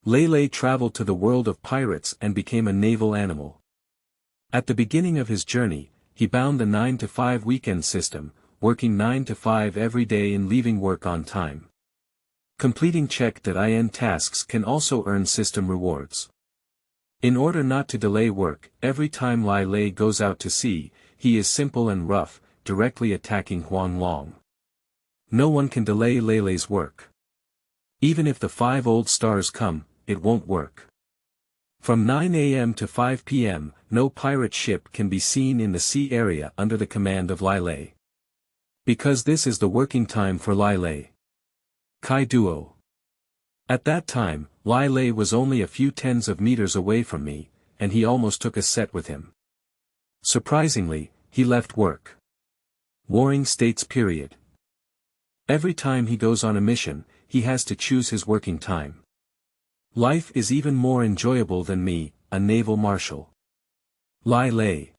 Lailei traveled to the world of pirates and became a naval animal. At the beginning of his journey, he bound the 9-to-5 weekend system, working 9 to 5 every day and leaving work on time. Completing check.in tasks can also earn system rewards. In order not to delay work, every time Lai Lei goes out to sea, he is simple and rough, directly attacking Huang Long. No one can delay Lailei's work. Even if the 5 old stars come, it won't work. From 9 a.m. to 5 p.m., no pirate ship can be seen in the sea area under the command of Lai Lei. Because this is the working time for Lailei.Kai Duo. At that time, Lai Lei was only a few tens of meters away from me, and he almost took a set with him. Surprisingly, he left work. Warring States period. Every time he goes on a mission, he has to choose his working time. Life is even more enjoyable than me, a naval marshal. Lai Lei.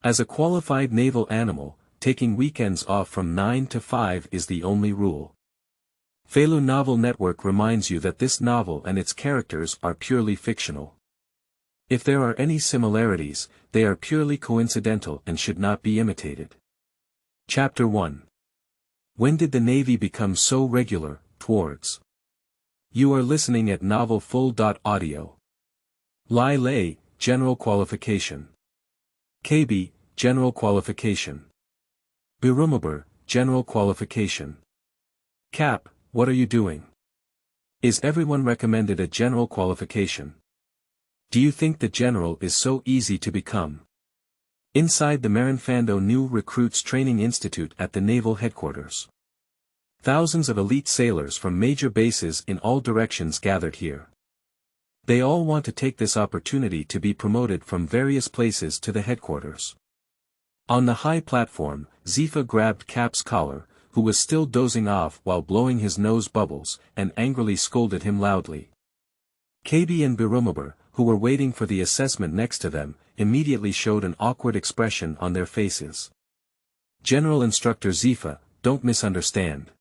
As a qualified naval animal, taking weekends off from 9 to 5 is the only rule. Feilu Novel Network reminds you that this novel and its characters are purely fictional. If there are any similarities, they are purely coincidental and should not be imitated. Chapter 1. When did the Navy become so regular, towards? You are listening at Naval Full.audio. Lai Lei, General Qualification. KB, General Qualification. Birumabur, General Qualification. Cap, what are you doing? Is everyone recommended a general qualification? Do you think the general is so easy to become? Inside the Marinfando New Recruits Training Institute at the Naval Headquarters. Thousands of elite sailors from major bases in all directions gathered here. They all want to take this opportunity to be promoted from various places to the headquarters. On the high platform, Zefa grabbed Cap's collar, who was still dozing off while blowing his nose bubbles, and angrily scolded him loudly. KB and Birumabur, who were waiting for the assessment next to them, immediately showed an awkward expression on their faces. General Instructor Zefa, don't misunderstand.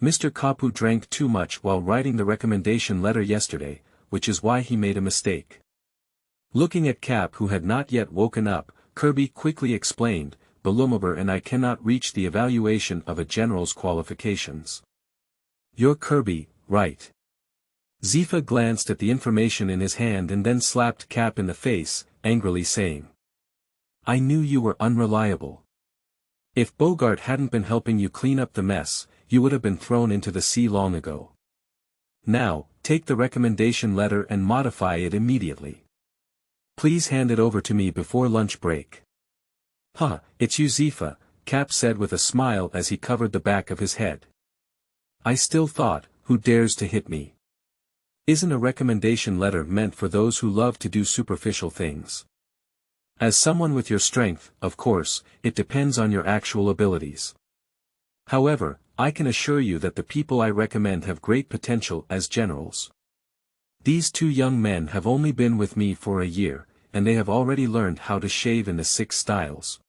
Mr. Kapu drank too much while writing the recommendation letter yesterday, which is why he made a mistake. Looking at Cap, who had not yet woken up, Kirby quickly explained, Birumabur and I cannot reach the evaluation of a general's qualifications. You're Kirby, right? Zefa glanced at the information in his hand and then slapped Cap in the face, angrily saying. I knew you were unreliable. If Bogart hadn't been helping you clean up the mess, you would have been thrown into the sea long ago. Now, take the recommendation letter and modify it immediately. Please hand it over to me before lunch break. Huh, it's you Zefa, Cap said with a smile as he covered the back of his head. I still thought, who dares to hit me? Isn't a recommendation letter meant for those who love to do superficial things? As someone with your strength, of course, it depends on your actual abilities. However, I can assure you that the people I recommend have great potential as generals. These 2 young men have only been with me for a year, and they have already learned how to shave in the 6 styles.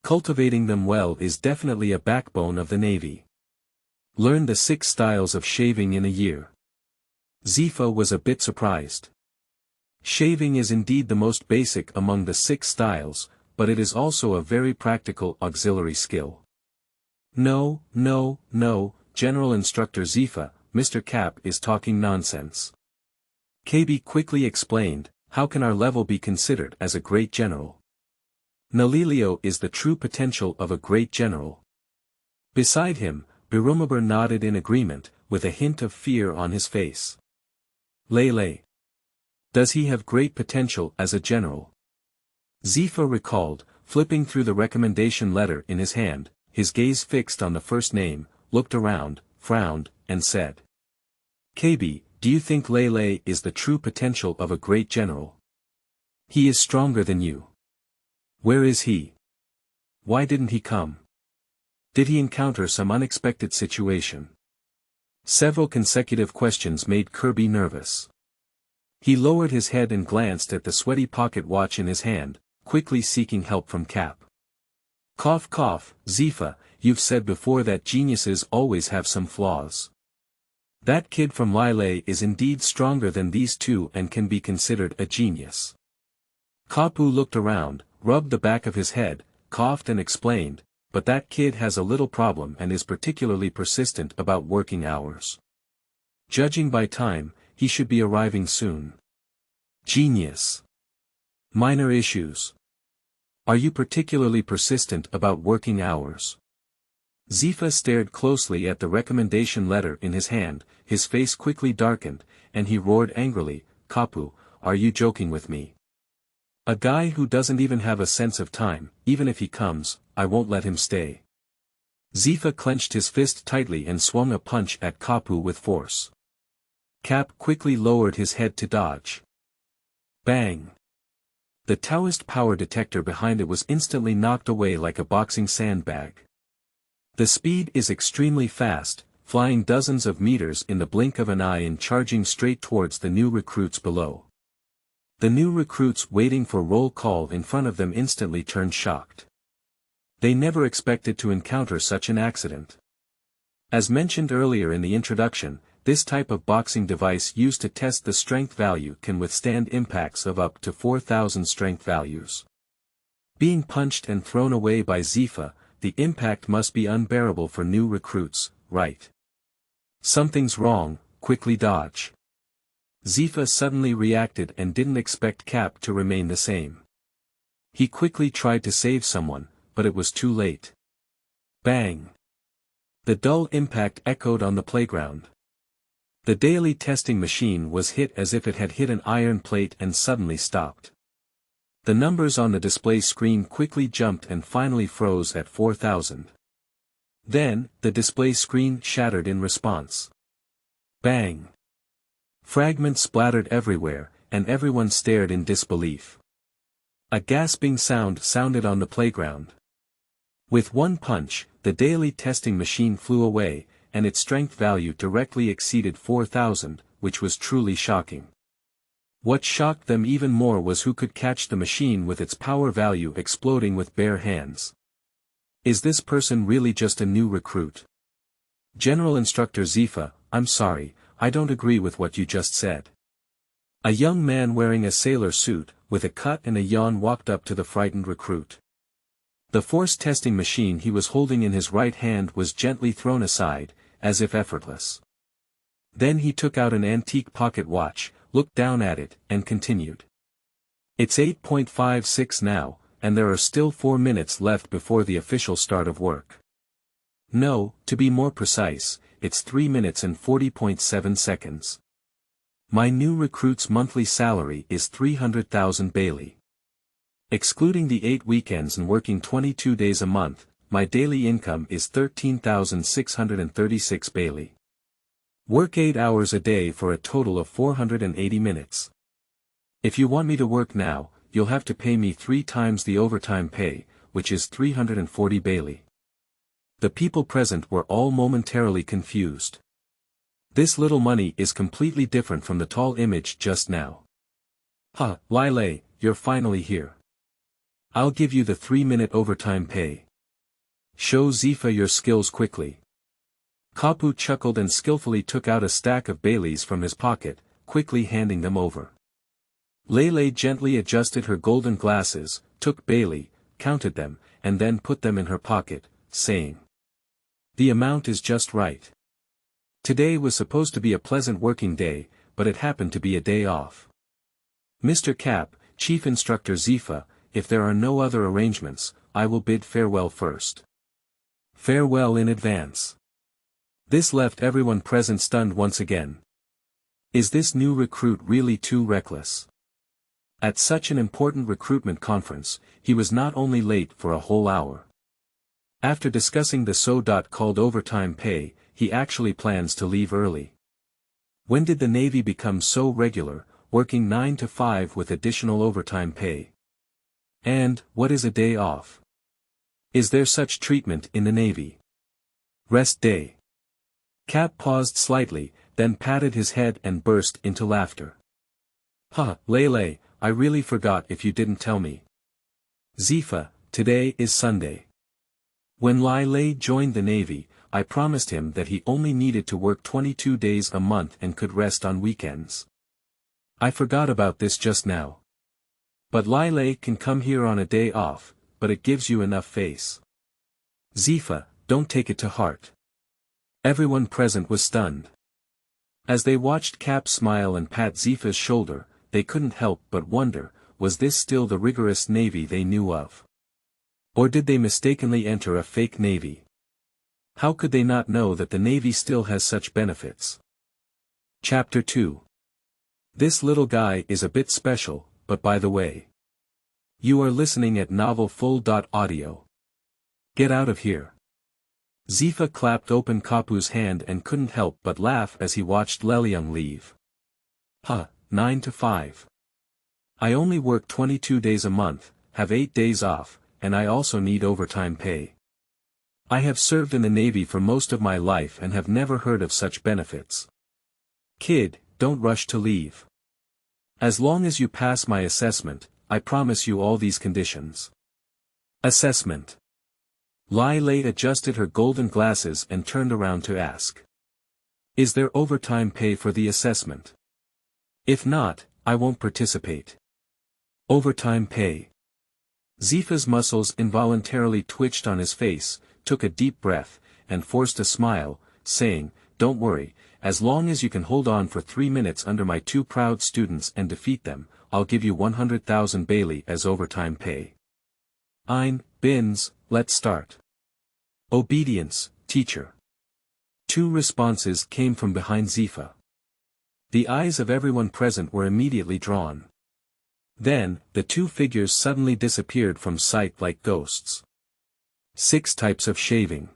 Cultivating them well is definitely a backbone of the Navy. Learn the 6 styles of shaving in a year. Zefa was a bit surprised. Shaving is indeed the most basic among the 6 styles, but it is also a very practical auxiliary skill. No, General Instructor Zefa, Mr. Cap is talking nonsense. KB quickly explained, how can our level be considered as a great general? Nalilio is the true potential of a great general. Beside him, Birumabur nodded in agreement, with a hint of fear on his face. Lailei. Does he have great potential as a general? Zefa recalled, flipping through the recommendation letter in his hand, his gaze fixed on the first name, looked around, frowned, and said. KB, do you think Lailei is the true potential of a great general? He is stronger than you. Where is he? Why didn't he come? Did he encounter some unexpected situation? Several consecutive questions made Kirby nervous. He lowered his head and glanced at the sweaty pocket watch in his hand, quickly seeking help from Cap. Cough cough, Zefa, you've said before that geniuses always have some flaws. That kid from Lailei is indeed stronger than these two and can be considered a genius. Kapu looked around, rubbed the back of his head, coughed and explained, but that kid has a little problem and is particularly persistent about working hours. Judging by time, he should be arriving soon. Genius. Minor issues. Are you particularly persistent about working hours? Zefa stared closely at the recommendation letter in his hand, his face quickly darkened, and he roared angrily, Kapu, are you joking with me? A guy who doesn't even have a sense of time, even if he comes, I won't let him stay. Zefa clenched his fist tightly and swung a punch at Kapu with force. Cap quickly lowered his head to dodge. Bang! The Taoist power detector behind it was instantly knocked away like a boxing sandbag. The speed is extremely fast, flying dozens of meters in the blink of an eye and charging straight towards the new recruits below. The new recruits waiting for roll call in front of them instantly turned shocked. They never expected to encounter such an accident. As mentioned earlier in the introduction, this type of boxing device used to test the strength value can withstand impacts of up to 4,000 strength values. Being punched and thrown away by Zefa, the impact must be unbearable for new recruits, right? Something's wrong, quickly dodge. Zefa suddenly reacted and didn't expect Cap to remain the same. He quickly tried to save someone, but it was too late. Bang! The dull impact echoed on the playground. The daily testing machine was hit as if it had hit an iron plate and suddenly stopped. The numbers on the display screen quickly jumped and finally froze at 4,000. Then, the display screen shattered in response. Bang! Fragments splattered everywhere, and everyone stared in disbelief. A gasping sound sounded on the playground. With one punch, the daily testing machine flew away, and its strength value directly exceeded 4,000, which was truly shocking. What shocked them even more was who could catch the machine with its power value exploding with bare hands. Is this person really just a new recruit? General Instructor Zefa, I'm sorry, I don't agree with what you just said. A young man wearing a sailor suit, with a cut and a yawn walked up to the frightened recruit. The force testing machine he was holding in his right hand was gently thrown aside, as if effortless. Then he took out an antique pocket watch, looked down at it, and continued. It's 8:56 now, and there are still 4 minutes left before the official start of work. No, to be more precise, it's 3 minutes and 40.7 seconds. My new recruit's monthly salary is 300,000 Bailey. Excluding the 8 weekends and working 22 days a month, my daily income is 13,636 Bailey. Work 8 hours a day for a total of 480 minutes. If you want me to work now, you'll have to pay me 3 times the overtime pay, which is 340 Bailey. The people present were all momentarily confused. This little money is completely different from the tall image just now. Ha, Lailei, you're finally here. I'll give you the 3-minute overtime pay. Show Zefa your skills quickly. Kapu chuckled and skillfully took out a stack of Baileys from his pocket, quickly handing them over. Lailei gently adjusted her golden glasses, took Bailey, counted them, and then put them in her pocket, saying, "The amount is just right. Today was supposed to be a pleasant working day, but it happened to be a day off. Mr. Cap, Chief Instructor Zefa, if there are no other arrangements, I will bid farewell first." Farewell in advance. This left everyone present stunned once again. Is this new recruit really too reckless? At such an important recruitment conference, he was not only late for a whole hour. After discussing the so-called overtime pay, he actually plans to leave early. When did the Navy become so regular, working 9 to 5 with additional overtime pay? And, what is a day off? Is there such treatment in the Navy? Rest day. Cap paused slightly, then patted his head and burst into laughter. Ha, Lailei, I really forgot if you didn't tell me. Zefa, today is Sunday. When Lai Lei joined the Navy, I promised him that he only needed to work 22 days a month and could rest on weekends. I forgot about this just now. But Lailei can come here on a day off, but it gives you enough face. Zefa, don't take it to heart. Everyone present was stunned. As they watched Cap smile and pat Zefa's shoulder, they couldn't help but wonder, was this still the rigorous navy they knew of? Or did they mistakenly enter a fake navy? How could they not know that the navy still has such benefits? Chapter 2. This little guy is a bit special, but by the way. You are listening at Naval.Audio. Get out of here. Zefa clapped open Kapu's hand and couldn't help but laugh as he watched Leilei leave. 9 to 5. I only work 22 days a month, have 8 days off, and I also need overtime pay. I have served in the Navy for most of my life and have never heard of such benefits. Kid, don't rush to leave. As long as you pass my assessment, I promise you all these conditions. Assessment. Lai Lei adjusted her golden glasses and turned around to ask. Is there overtime pay for the assessment? If not, I won't participate. Overtime pay. Zefa's muscles involuntarily twitched on his face, took a deep breath, and forced a smile, saying, Don't worry, as long as you can hold on for 3 minutes under my 2 proud students and defeat them, I'll give you 100,000 Bailey as overtime pay. Bins, let's start. Obedience, teacher. 2 responses came from behind Zefa. The eyes of everyone present were immediately drawn. Then, the 2 figures suddenly disappeared from sight like ghosts. 6 types of shaving.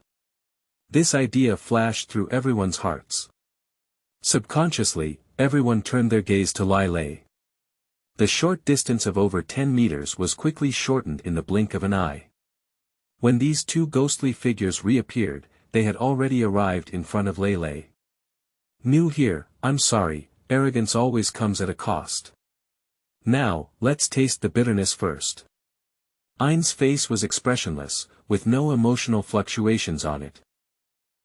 This idea flashed through everyone's hearts. Subconsciously, everyone turned their gaze to Lailei. The short distance of over 10 meters was quickly shortened in the blink of an eye. When these 2 ghostly figures reappeared, they had already arrived in front of Lailei. New here, I'm sorry, arrogance always comes at a cost. Now, let's taste the bitterness first. Ein's face was expressionless, with no emotional fluctuations on it.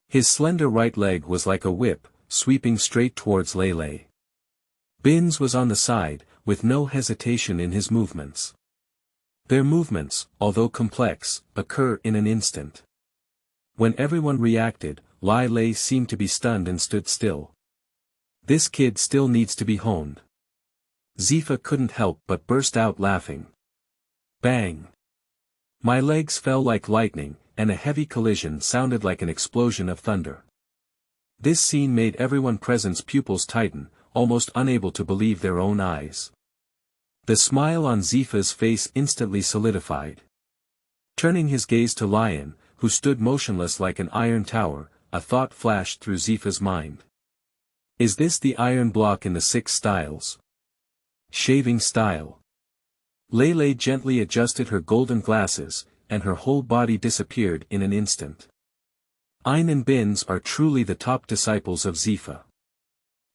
His slender right leg was like a whip, sweeping straight towards Lailei. Bins was on the side, with no hesitation in his movements. Their movements, although complex, occur in an instant. When everyone reacted, Lailei seemed to be stunned and stood still. This kid still needs to be honed. Zefa couldn't help but burst out laughing. Bang! My legs fell like lightning, and a heavy collision sounded like an explosion of thunder. This scene made everyone present's pupils tighten, almost unable to believe their own eyes. The smile on Zefa's face instantly solidified. Turning his gaze to Lion, who stood motionless like an iron tower, a thought flashed through Zefa's mind. Is this the iron block in the 6 styles? Shaving style. Lailei gently adjusted her golden glasses, and her whole body disappeared in an instant. Ein and Bins are truly the top disciples of Zefa.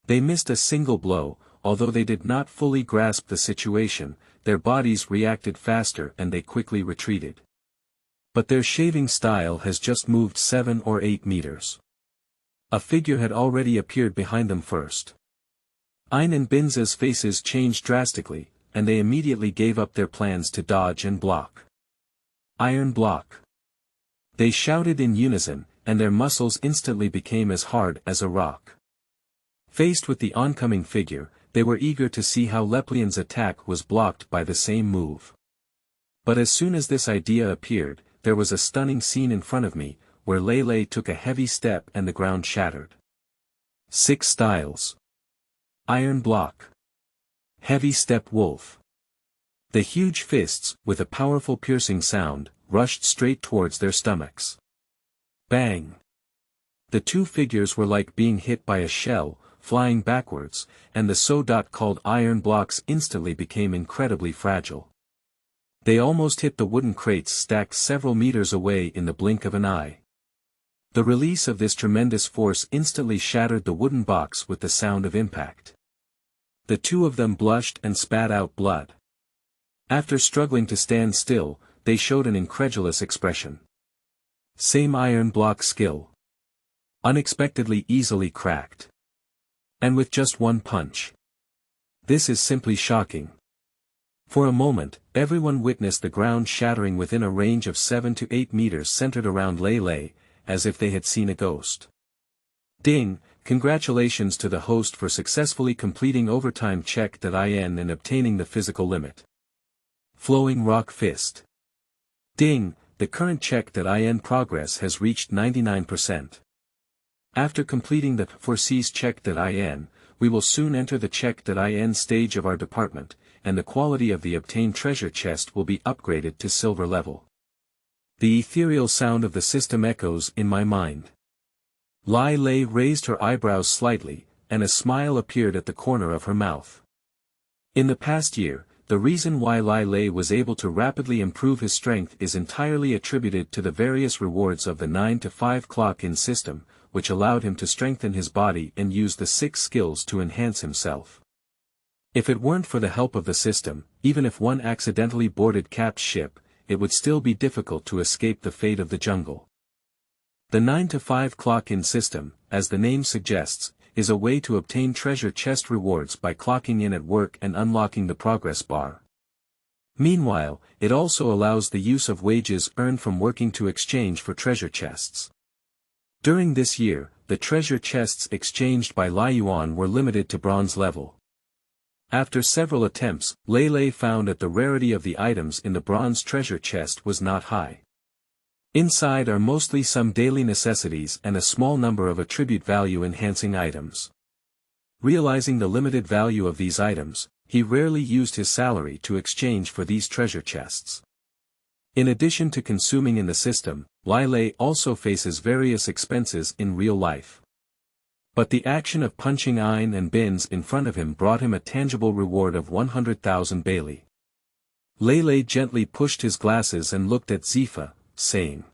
They missed a single blow, although they did not fully grasp the situation, their bodies reacted faster and they quickly retreated. But their shaving style has just moved 7 or 8 meters. A figure had already appeared behind them first. Ein and Bin's faces changed drastically, and they immediately gave up their plans to dodge and block. Iron block. They shouted in unison, and their muscles instantly became as hard as a rock. Faced with the oncoming figure, they were eager to see how Leplian's attack was blocked by the same move. But as soon as this idea appeared, there was a stunning scene in front of me, where Lailei took a heavy step and the ground shattered. 6 styles. Iron block. Heavy step wolf. The huge fists, with a powerful piercing sound, rushed straight towards their stomachs. Bang! The 2 figures were like being hit by a shell, flying backwards, and the so-called iron blocks instantly became incredibly fragile. They almost hit the wooden crates stacked several meters away in the blink of an eye. The release of this tremendous force instantly shattered the wooden box with the sound of impact. The 2 of them blushed and spat out blood. After struggling to stand still, they showed an incredulous expression. Same iron block skill. unexpectedly easily cracked. And with just one punch. This is simply shocking. For a moment, everyone witnessed the ground shattering within a range of 7 to 8 meters centered around Lailei, as if they had seen a ghost. Ding! Congratulations to the host for successfully completing overtime check.in and obtaining the physical limit. Flowing rock fist. Ding! The current check.in progress has reached 99%. After completing the foresees check.in, we will soon enter the check.in stage of our department, and the quality of the obtained treasure chest will be upgraded to silver level. The ethereal sound of the system echoes in my mind. Lai Lei raised her eyebrows slightly, and a smile appeared at the corner of her mouth. In the past year, the reason why Lai Lei was able to rapidly improve his strength is entirely attributed to the various rewards of the 9 to 5 clock-in system, which allowed him to strengthen his body and use the 6 skills to enhance himself. If it weren't for the help of the system, even if one accidentally boarded Cap's ship, it would still be difficult to escape the fate of the jungle. The 9 to 5 clock-in system, as the name suggests, is a way to obtain treasure chest rewards by clocking in at work and unlocking the progress bar. Meanwhile, it also allows the use of wages earned from working to exchange for treasure chests. During this year, the treasure chests exchanged by Lai Yuan were limited to bronze level. After several attempts, Lailei found that the rarity of the items in the bronze treasure chest was not high. Inside are mostly some daily necessities and a small number of attribute value enhancing items. Realizing the limited value of these items, he rarely used his salary to exchange for these treasure chests. In addition to consuming in the system, Lailei also faces various expenses in real life. But the action of punching Ein and bins in front of him brought him a tangible reward of 100,000 Bailey. Lailei gently pushed his glasses and looked at Zefa, saying,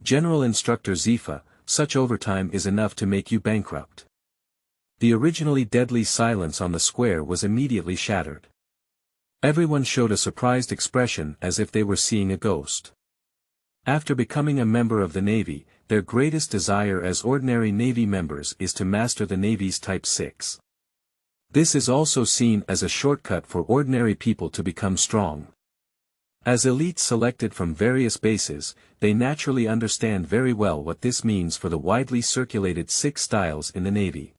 "General Instructor Zefa, such overtime is enough to make you bankrupt." The originally deadly silence on the square was immediately shattered. Everyone showed a surprised expression as if they were seeing a ghost. After becoming a member of the Navy, their greatest desire as ordinary Navy members is to master the Navy's Type 6. This is also seen as a shortcut for ordinary people to become strong. As elites selected from various bases, they naturally understand very well what this means for the widely circulated 6 styles in the Navy.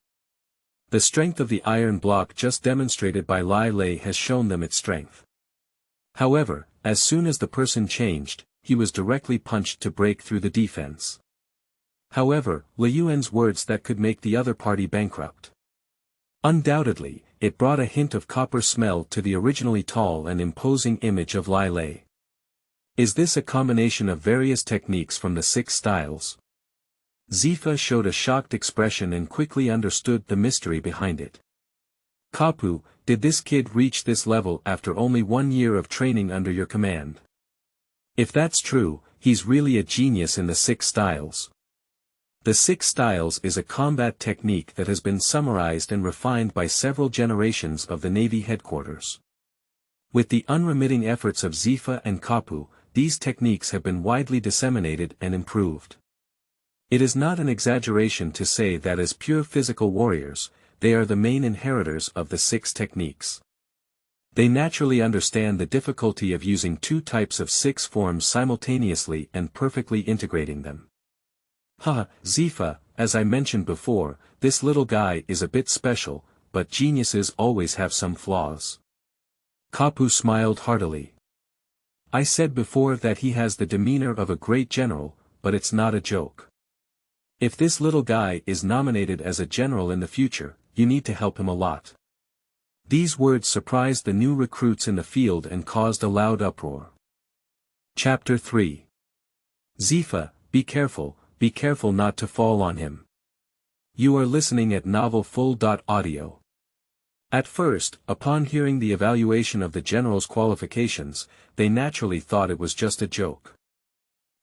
The strength of the iron block just demonstrated by Lai Lei has shown them its strength. However, as soon as the person changed, he was directly punched to break through the defense. However, Liu Yuan's words that could make the other party bankrupt. Undoubtedly, it brought a hint of copper smell to the originally tall and imposing image of Lai Lei. Is this a combination of various techniques from the 6 styles? Zefa showed a shocked expression and quickly understood the mystery behind it. Kapu, did this kid reach this level after only 1 year of training under your command? If that's true, he's really a genius in the 6 styles. The 6 styles is a combat technique that has been summarized and refined by several generations of the Navy headquarters. With the unremitting efforts of Zefa and Kapu, these techniques have been widely disseminated and improved. It is not an exaggeration to say that as pure physical warriors, they are the main inheritors of the 6 techniques. They naturally understand the difficulty of using 2 types of 6 forms simultaneously and perfectly integrating them. Zefa, as I mentioned before, this little guy is a bit special, but geniuses always have some flaws. Kapu smiled heartily. I said before that he has the demeanor of a great general, but it's not a joke. If this little guy is nominated as a general in the future, you need to help him a lot. These words surprised the new recruits in the field and caused a loud uproar. Chapter 3. Zefa, be careful not to fall on him. You are listening at Naval.Audio. At first, upon hearing the evaluation of the general's qualifications, they naturally thought it was just a joke.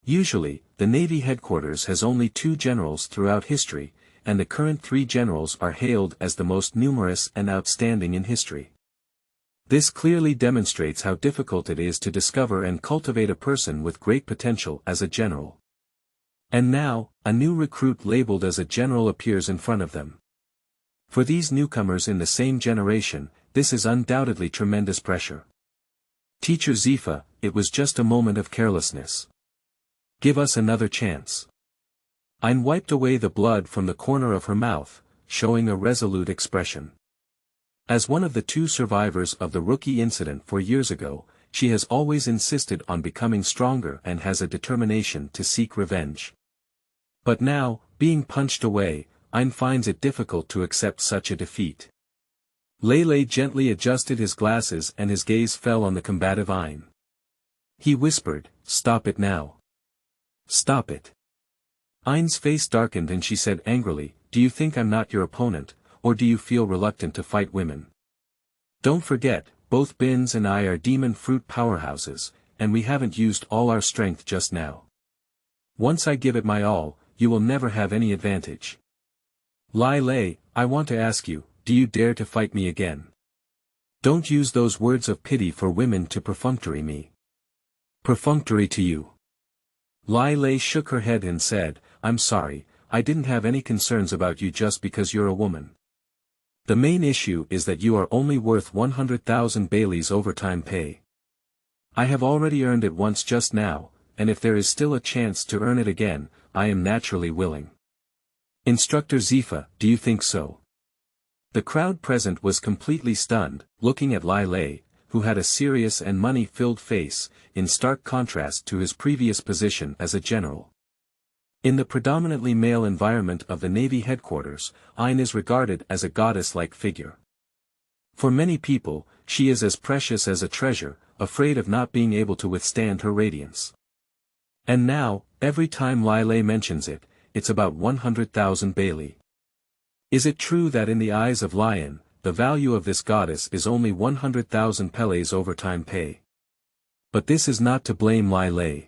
Usually, the Navy headquarters has only 2 generals throughout history, and the current 3 generals are hailed as the most numerous and outstanding in history. This clearly demonstrates how difficult it is to discover and cultivate a person with great potential as a general. And now, a new recruit labeled as a general appears in front of them. For these newcomers in the same generation, this is undoubtedly tremendous pressure. Teacher Zefa, it was just a moment of carelessness. Give us another chance. Ain wiped away the blood from the corner of her mouth, showing a resolute expression. As one of the two survivors of the rookie incident 4 years ago, she has always insisted on becoming stronger and has a determination to seek revenge. But now, being punched away, Ain finds it difficult to accept such a defeat. Lailei gently adjusted his glasses and his gaze fell on the combative Ain. He whispered, "Stop it now. Stop it." Ain's face darkened and she said angrily, "Do you think I'm not your opponent, or do you feel reluctant to fight women? Don't forget, both Bins and I are demon fruit powerhouses, and we haven't used all our strength just now. Once I give it my all, you will never have any advantage. Lai Lei, I want to ask you, do you dare to fight me again? Don't use those words of pity for women to perfunctory me. Perfunctory to you." Lai Lei shook her head and said, "I'm sorry, I didn't have any concerns about you just because you're a woman. The main issue is that you are only worth 100,000 Bailey's overtime pay. I have already earned it once just now, and if there is still a chance to earn it again, I am naturally willing." Instructor Zefa, do you think so? The crowd present was completely stunned, looking at Lai Lei, who had a serious and money-filled face, in stark contrast to his previous position as a general. In the predominantly male environment of the Navy headquarters, Ain is regarded as a goddess-like figure. For many people, she is as precious as a treasure, afraid of not being able to withstand her radiance. And now, every time Lailei mentions it, it's about 100,000 Bailey. Is it true that in the eyes of Lion, the value of this goddess is only 100,000 Pele's overtime pay? But this is not to blame Lailei.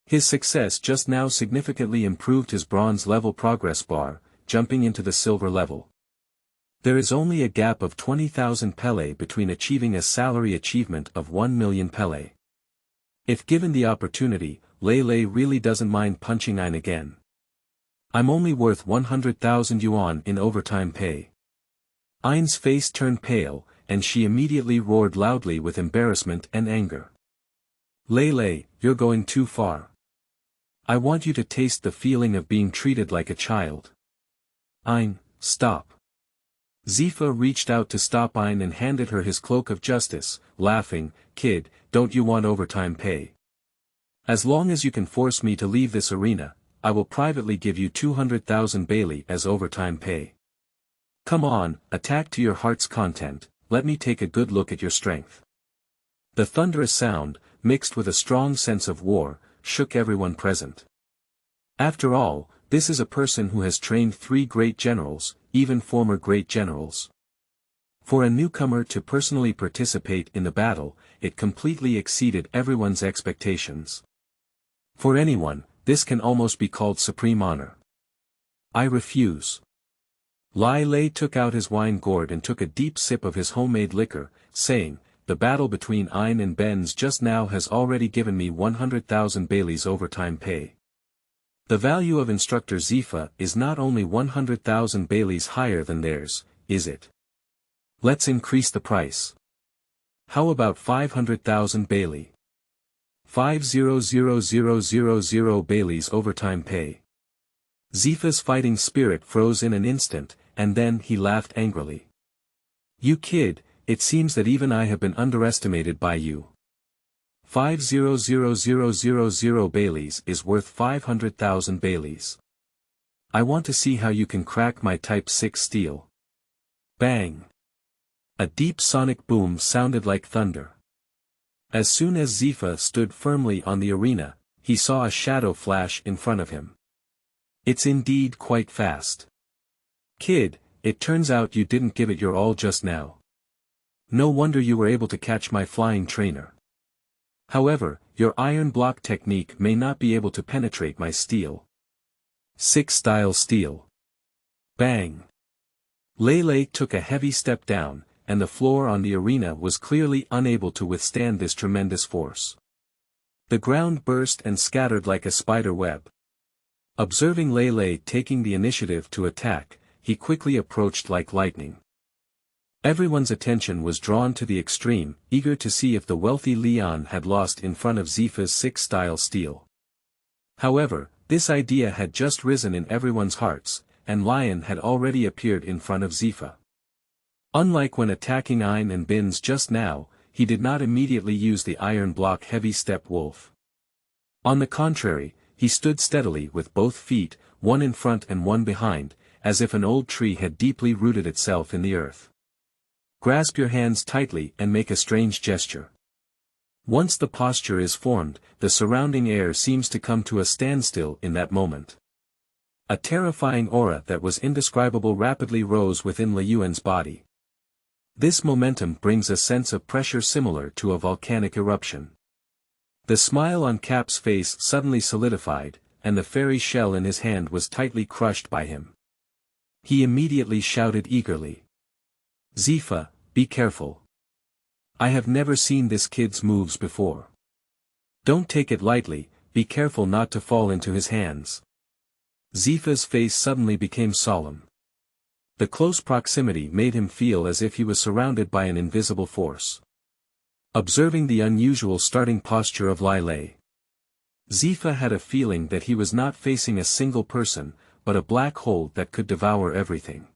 His success just now significantly improved his bronze level progress bar, jumping into the silver level. There is only a gap of 20,000 Pele between achieving a salary achievement of 1 million Pele. If given the opportunity, Lailei really doesn't mind punching Ain again. I'm only worth 100,000 yuan in overtime pay. Ain's face turned pale, and she immediately roared loudly with embarrassment and anger. Lailei, you're going too far. I want you to taste the feeling of being treated like a child. Ain, stop. Zefa reached out to stop Ain and handed her his cloak of justice, laughing, "Kid, don't you want overtime pay? As long as you can force me to leave this arena, I will privately give you 200,000 Bailey as overtime pay. Come on, attack to your heart's content, let me take a good look at your strength." The thunderous sound, mixed with a strong sense of war, shook everyone present. After all, this is a person who has trained 3 great generals, even former great generals. For a newcomer to personally participate in the battle, it completely exceeded everyone's expectations. For anyone, this can almost be called supreme honor. I refuse. Lai Lei took out his wine gourd and took a deep sip of his homemade liquor, saying, "The battle between Ain and Benz just now has already given me 100,000 Bailey's overtime pay. The value of Instructor Zefa is not only 100,000 Bailey's higher than theirs, is it? Let's increase the price. How about 500,000 Bailey? 500,000 Bailey's overtime pay." Zefa's fighting spirit froze in an instant, and then he laughed angrily. "You kid, it seems that even I have been underestimated by you. 500,000 Bailey's is worth 500,000 Bailey's. I want to see how you can crack my Type 6 steel." Bang! A deep sonic boom sounded like thunder. As soon as Zefa stood firmly on the arena, he saw a shadow flash in front of him. It's indeed quite fast. Kid, it turns out you didn't give it your all just now. No wonder you were able to catch my flying trainer. However, your iron block technique may not be able to penetrate my steel. 6-style steel. Bang! Lailei took a heavy step down, and the floor on the arena was clearly unable to withstand this tremendous force. The ground burst and scattered like a spider web. Observing Lailei taking the initiative to attack, he quickly approached like lightning. Everyone's attention was drawn to the extreme, eager to see if the wealthy Leon had lost in front of Zefa's 6-style steel. However, this idea had just risen in everyone's hearts, and Lion had already appeared in front of Zefa. Unlike when attacking Ein and Bins just now, he did not immediately use the iron block heavy step wolf. On the contrary, he stood steadily with both feet, one in front and one behind, as if an old tree had deeply rooted itself in the earth. Grasp your hands tightly and make a strange gesture. Once the posture is formed, the surrounding air seems to come to a standstill in that moment. A terrifying aura that was indescribable rapidly rose within Lei Yuan's body. This momentum brings a sense of pressure similar to a volcanic eruption. The smile on Cap's face suddenly solidified, and the fairy shell in his hand was tightly crushed by him. He immediately shouted eagerly. "Zefa, be careful. I have never seen this kid's moves before. Don't take it lightly, be careful not to fall into his hands." Zefa's face suddenly became solemn. The close proximity made him feel as if he was surrounded by an invisible force. Observing the unusual starting posture of Lailei, Zefa had a feeling that he was not facing a single person, but a black hole that could devour everything.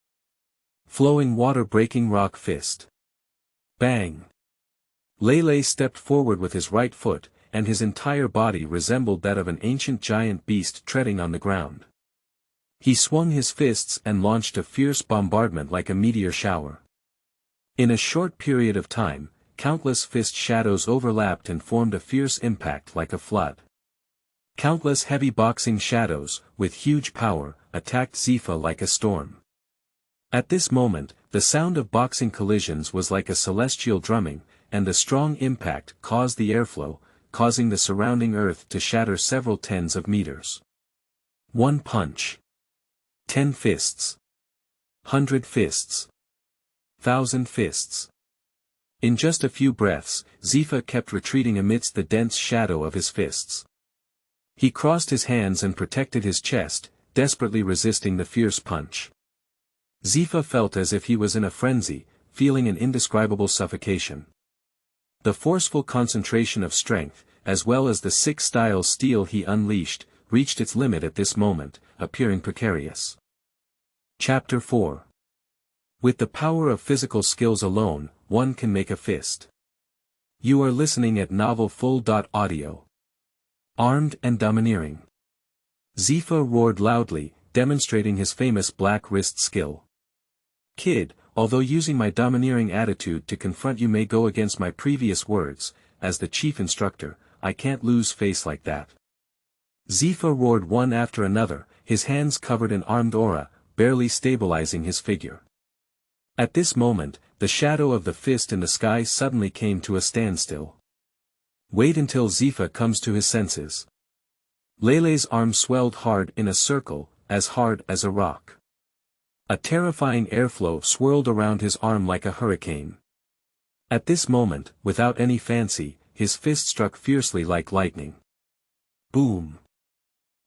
Flowing water breaking rock fist. Bang! Lailei stepped forward with his right foot, and his entire body resembled that of an ancient giant beast treading on the ground. He swung his fists and launched a fierce bombardment like a meteor shower. In a short period of time, countless fist shadows overlapped and formed a fierce impact like a flood. Countless heavy boxing shadows, with huge power, attacked Zefa like a storm. At this moment, the sound of boxing collisions was like a celestial drumming, and the strong impact caused the airflow, causing the surrounding earth to shatter several tens of meters. One punch. 10 fists. 100 fists. 1,000 fists. In just a few breaths, Zefa kept retreating amidst the dense shadow of his fists. He crossed his hands and protected his chest, desperately resisting the fierce punch. Zefa felt as if he was in a frenzy, feeling an indescribable suffocation. The forceful concentration of strength, as well as the 6-style steel he unleashed, reached its limit at this moment, appearing precarious. Chapter 4. With the power of physical skills alone, one can make a fist. You are listening at Naval.Audio. Armed and domineering. Zefa roared loudly, demonstrating his famous black wrist skill. "Kid, although using my domineering attitude to confront you may go against my previous words, as the chief instructor, I can't lose face like that." Zefa roared one after another, his hands covered in armed aura, barely stabilizing his figure. At this moment, the shadow of the fist in the sky suddenly came to a standstill. Wait until Zefa comes to his senses. Lailei's arm swelled hard in a circle, as hard as a rock. A terrifying airflow swirled around his arm like a hurricane. At this moment, without any fancy, his fist struck fiercely like lightning. Boom!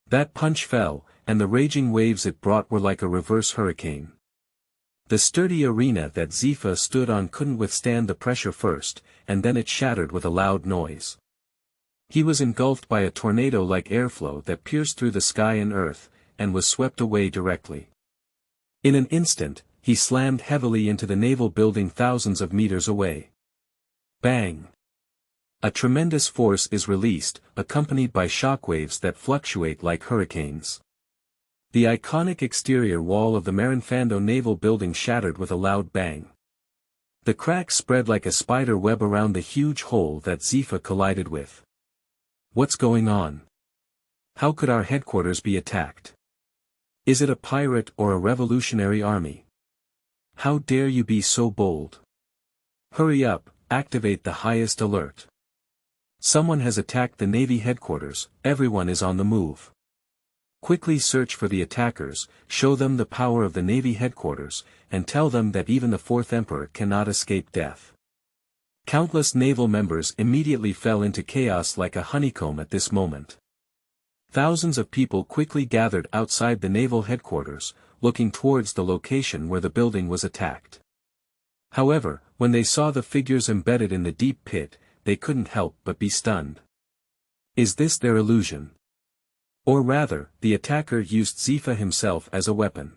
That punch fell, and the raging waves it brought were like a reverse hurricane. The sturdy arena that Zefa stood on couldn't withstand the pressure first, and then it shattered with a loud noise. He was engulfed by a tornado-like airflow that pierced through the sky and earth, and was swept away directly. In an instant, he slammed heavily into the naval building thousands of meters away. Bang! A tremendous force is released, accompanied by shockwaves that fluctuate like hurricanes. The iconic exterior wall of the Marinfando naval building shattered with a loud bang. The cracks spread like a spider web around the huge hole that Zefa collided with. What's going on? How could our headquarters be attacked? Is it a pirate or a revolutionary army? How dare you be so bold? Hurry up, activate the highest alert. Someone has attacked the Navy headquarters, everyone is on the move. Quickly search for the attackers, show them the power of the Navy headquarters, and tell them that even the Fourth Emperor cannot escape death. Countless naval members immediately fell into chaos like a honeycomb at this moment. Thousands of people quickly gathered outside the naval headquarters, looking towards the location where the building was attacked. However, when they saw the figures embedded in the deep pit, they couldn't help but be stunned. Is this their illusion? Or rather, the attacker used Zefa himself as a weapon.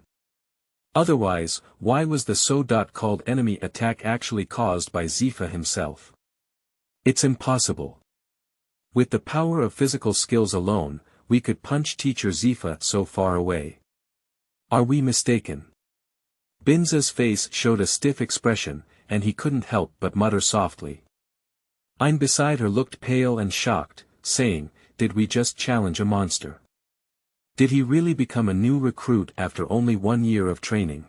Otherwise, why was the so-called enemy attack actually caused by Zefa himself? It's impossible. With the power of physical skills alone, we could punch teacher Zefa so far away. Are we mistaken? Binza's face showed a stiff expression, and he couldn't help but mutter softly. Ein beside her looked pale and shocked, saying, "Did we just challenge a monster? Did he really become a new recruit after only 1 year of training?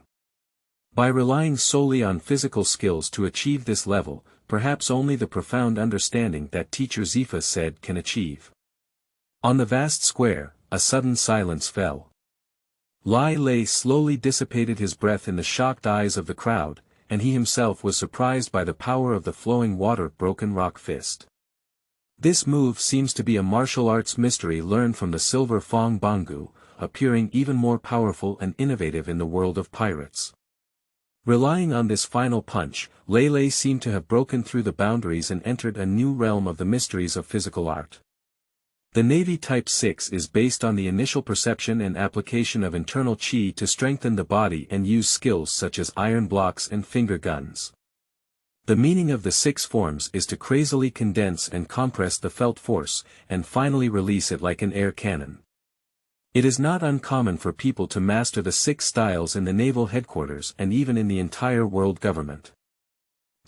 By relying solely on physical skills to achieve this level, perhaps only the profound understanding that teacher Zefa said can achieve." On the vast square, a sudden silence fell. Lai Lei slowly dissipated his breath in the shocked eyes of the crowd, and he himself was surprised by the power of the flowing water broken rock fist. This move seems to be a martial arts mystery learned from the silver Fong Bangu, appearing even more powerful and innovative in the world of pirates. Relying on this final punch, Lailei seemed to have broken through the boundaries and entered a new realm of the mysteries of physical art. The Navy Type 6 is based on the initial perception and application of internal chi to strengthen the body and use skills such as iron blocks and finger guns. The meaning of the 6 forms is to crazily condense and compress the felt force, and finally release it like an air cannon. It is not uncommon for people to master the 6 styles in the naval headquarters and even in the entire world government.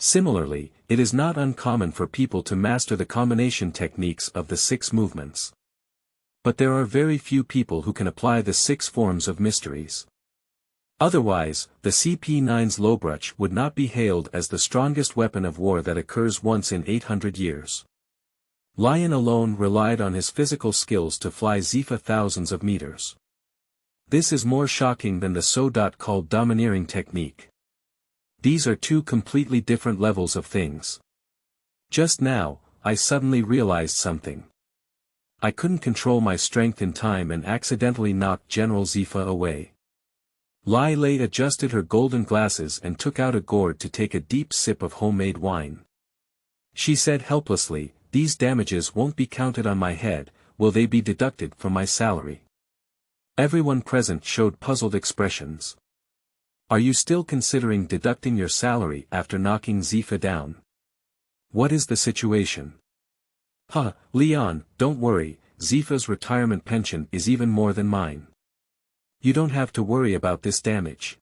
Similarly, it is not uncommon for people to master the combination techniques of the 6 movements. But there are very few people who can apply the 6 forms of mysteries. Otherwise, the CP9's Lobruch would not be hailed as the strongest weapon of war that occurs once in 800 years. Lion alone relied on his physical skills to fly Zefa thousands of meters. This is more shocking than the so-called domineering technique. These are 2 completely different levels of things. Just now, I suddenly realized something. I couldn't control my strength in time and accidentally knocked General Zefa away. Lai Lei adjusted her golden glasses and took out a gourd to take a deep sip of homemade wine. She said helplessly, "These damages won't be counted on my head, will they be deducted from my salary?" Everyone present showed puzzled expressions. Are you still considering deducting your salary after knocking Zefa down? What is the situation? Leon, don't worry, Zefa's retirement pension is even more than mine. You don't have to worry about this damage.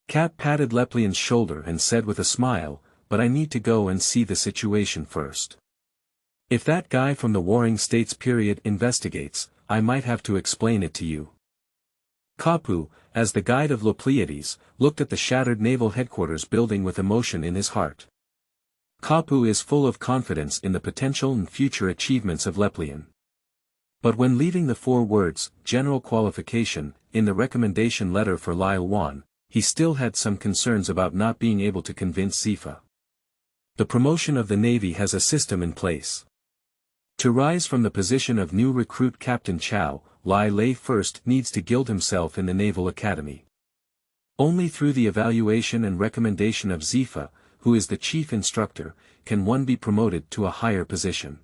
Cap patted Leplian's shoulder and said with a smile, "But I need to go and see the situation first. If that guy from the Warring States period investigates, I might have to explain it to you." Kapu, as the guide of Pleiades, looked at the shattered naval headquarters building with emotion in his heart. Kapu is full of confidence in the potential and future achievements of Leplian. But when leaving the 4 words, general qualification, in the recommendation letter for Lailei, he still had some concerns about not being able to convince Zefa. The promotion of the Navy has a system in place. To rise from the position of new recruit Captain Chow, Lai Lei first needs to gild himself in the Naval Academy. Only through the evaluation and recommendation of Zefa, who is the chief instructor, can one be promoted to a higher position.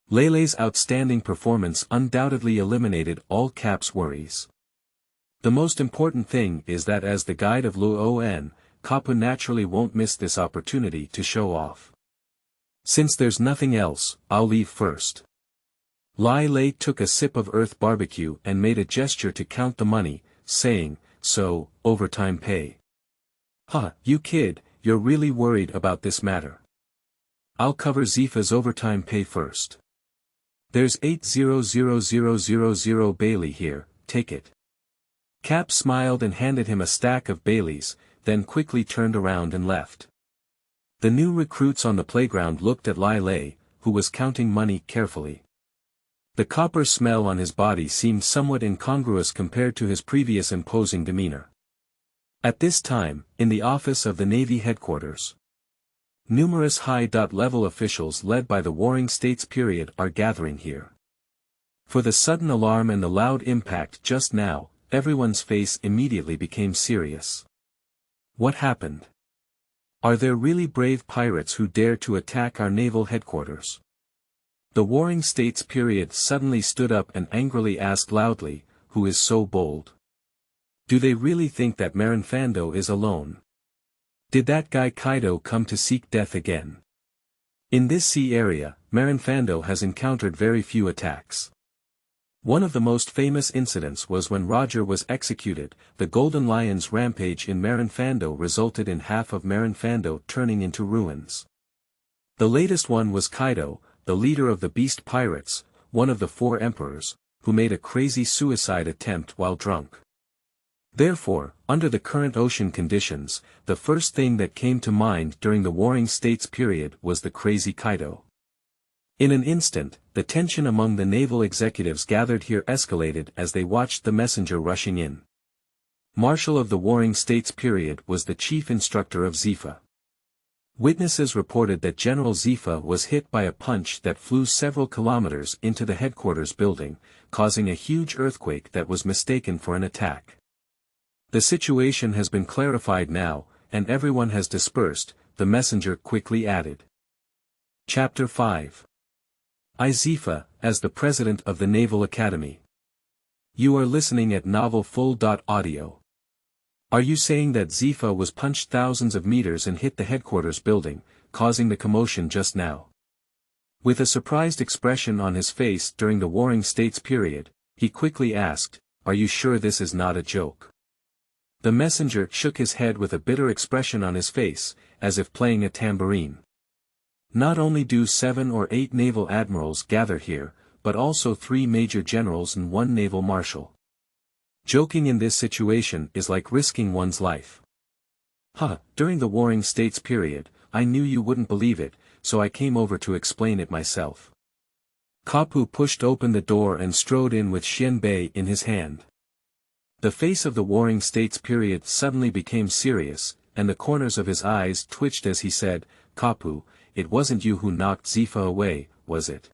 Lailei's outstanding performance undoubtedly eliminated all Cap's worries. The most important thing is that as the guide of Luoan, Kapu naturally won't miss this opportunity to show off. Since there's nothing else, I'll leave first. Lai Lei took a sip of earth barbecue and made a gesture to count the money, saying, "So, overtime pay. You kid, you're really worried about this matter. I'll cover Zefa's overtime pay first. There's 800,000 Bailey here, take it." Cap smiled and handed him a stack of Baileys, then quickly turned around and left. The new recruits on the playground looked at Lai Lei, who was counting money carefully. The copper smell on his body seemed somewhat incongruous compared to his previous imposing demeanor. At this time, in the office of the Navy headquarters, numerous high-level officials led by the Warring States period are gathering here. For the sudden alarm and the loud impact just now, everyone's face immediately became serious. What happened? Are there really brave pirates who dare to attack our naval headquarters? The warring states period suddenly stood up and angrily asked loudly, who is so bold? Do they really think that Marinfando is alone? Did that guy Kaido come to seek death again? In this sea area, Marinfando has encountered very few attacks. One of the most famous incidents was when Roger was executed. The Golden Lion's rampage in Marinfando resulted in half of Marinfando turning into ruins. The latest one was Kaido, the leader of the Beast Pirates, one of the 4 emperors, who made a crazy suicide attempt while drunk. Therefore, under the current ocean conditions, the first thing that came to mind during the Warring States period was the crazy Kaido. In an instant, the tension among the naval executives gathered here escalated as they watched the messenger rushing in. Marshal of the Warring States period was the chief instructor of Zefa. Witnesses reported that General Zefa was hit by a punch that flew several kilometers into the headquarters building, causing a huge earthquake that was mistaken for an attack. The situation has been clarified now, and everyone has dispersed, the messenger quickly added. Chapter 5. I Zefa, as the President of the Naval Academy. You are listening at novel.audio. Are you saying that Zefa was punched thousands of meters and hit the headquarters building, causing the commotion just now? With a surprised expression on his face during the Warring States period, he quickly asked, are you sure this is not a joke? The messenger shook his head with a bitter expression on his face, as if playing a tambourine. Not only do 7 or 8 naval admirals gather here, but also 3 major generals and 1 naval marshal. Joking in this situation is like risking one's life. During the Warring States period, I knew you wouldn't believe it, so I came over to explain it myself. Kapu pushed open the door and strode in with Xianbei in his hand. The face of the Warring States period suddenly became serious, and the corners of his eyes twitched as he said, Kapu, it wasn't you who knocked Zefa away, was it?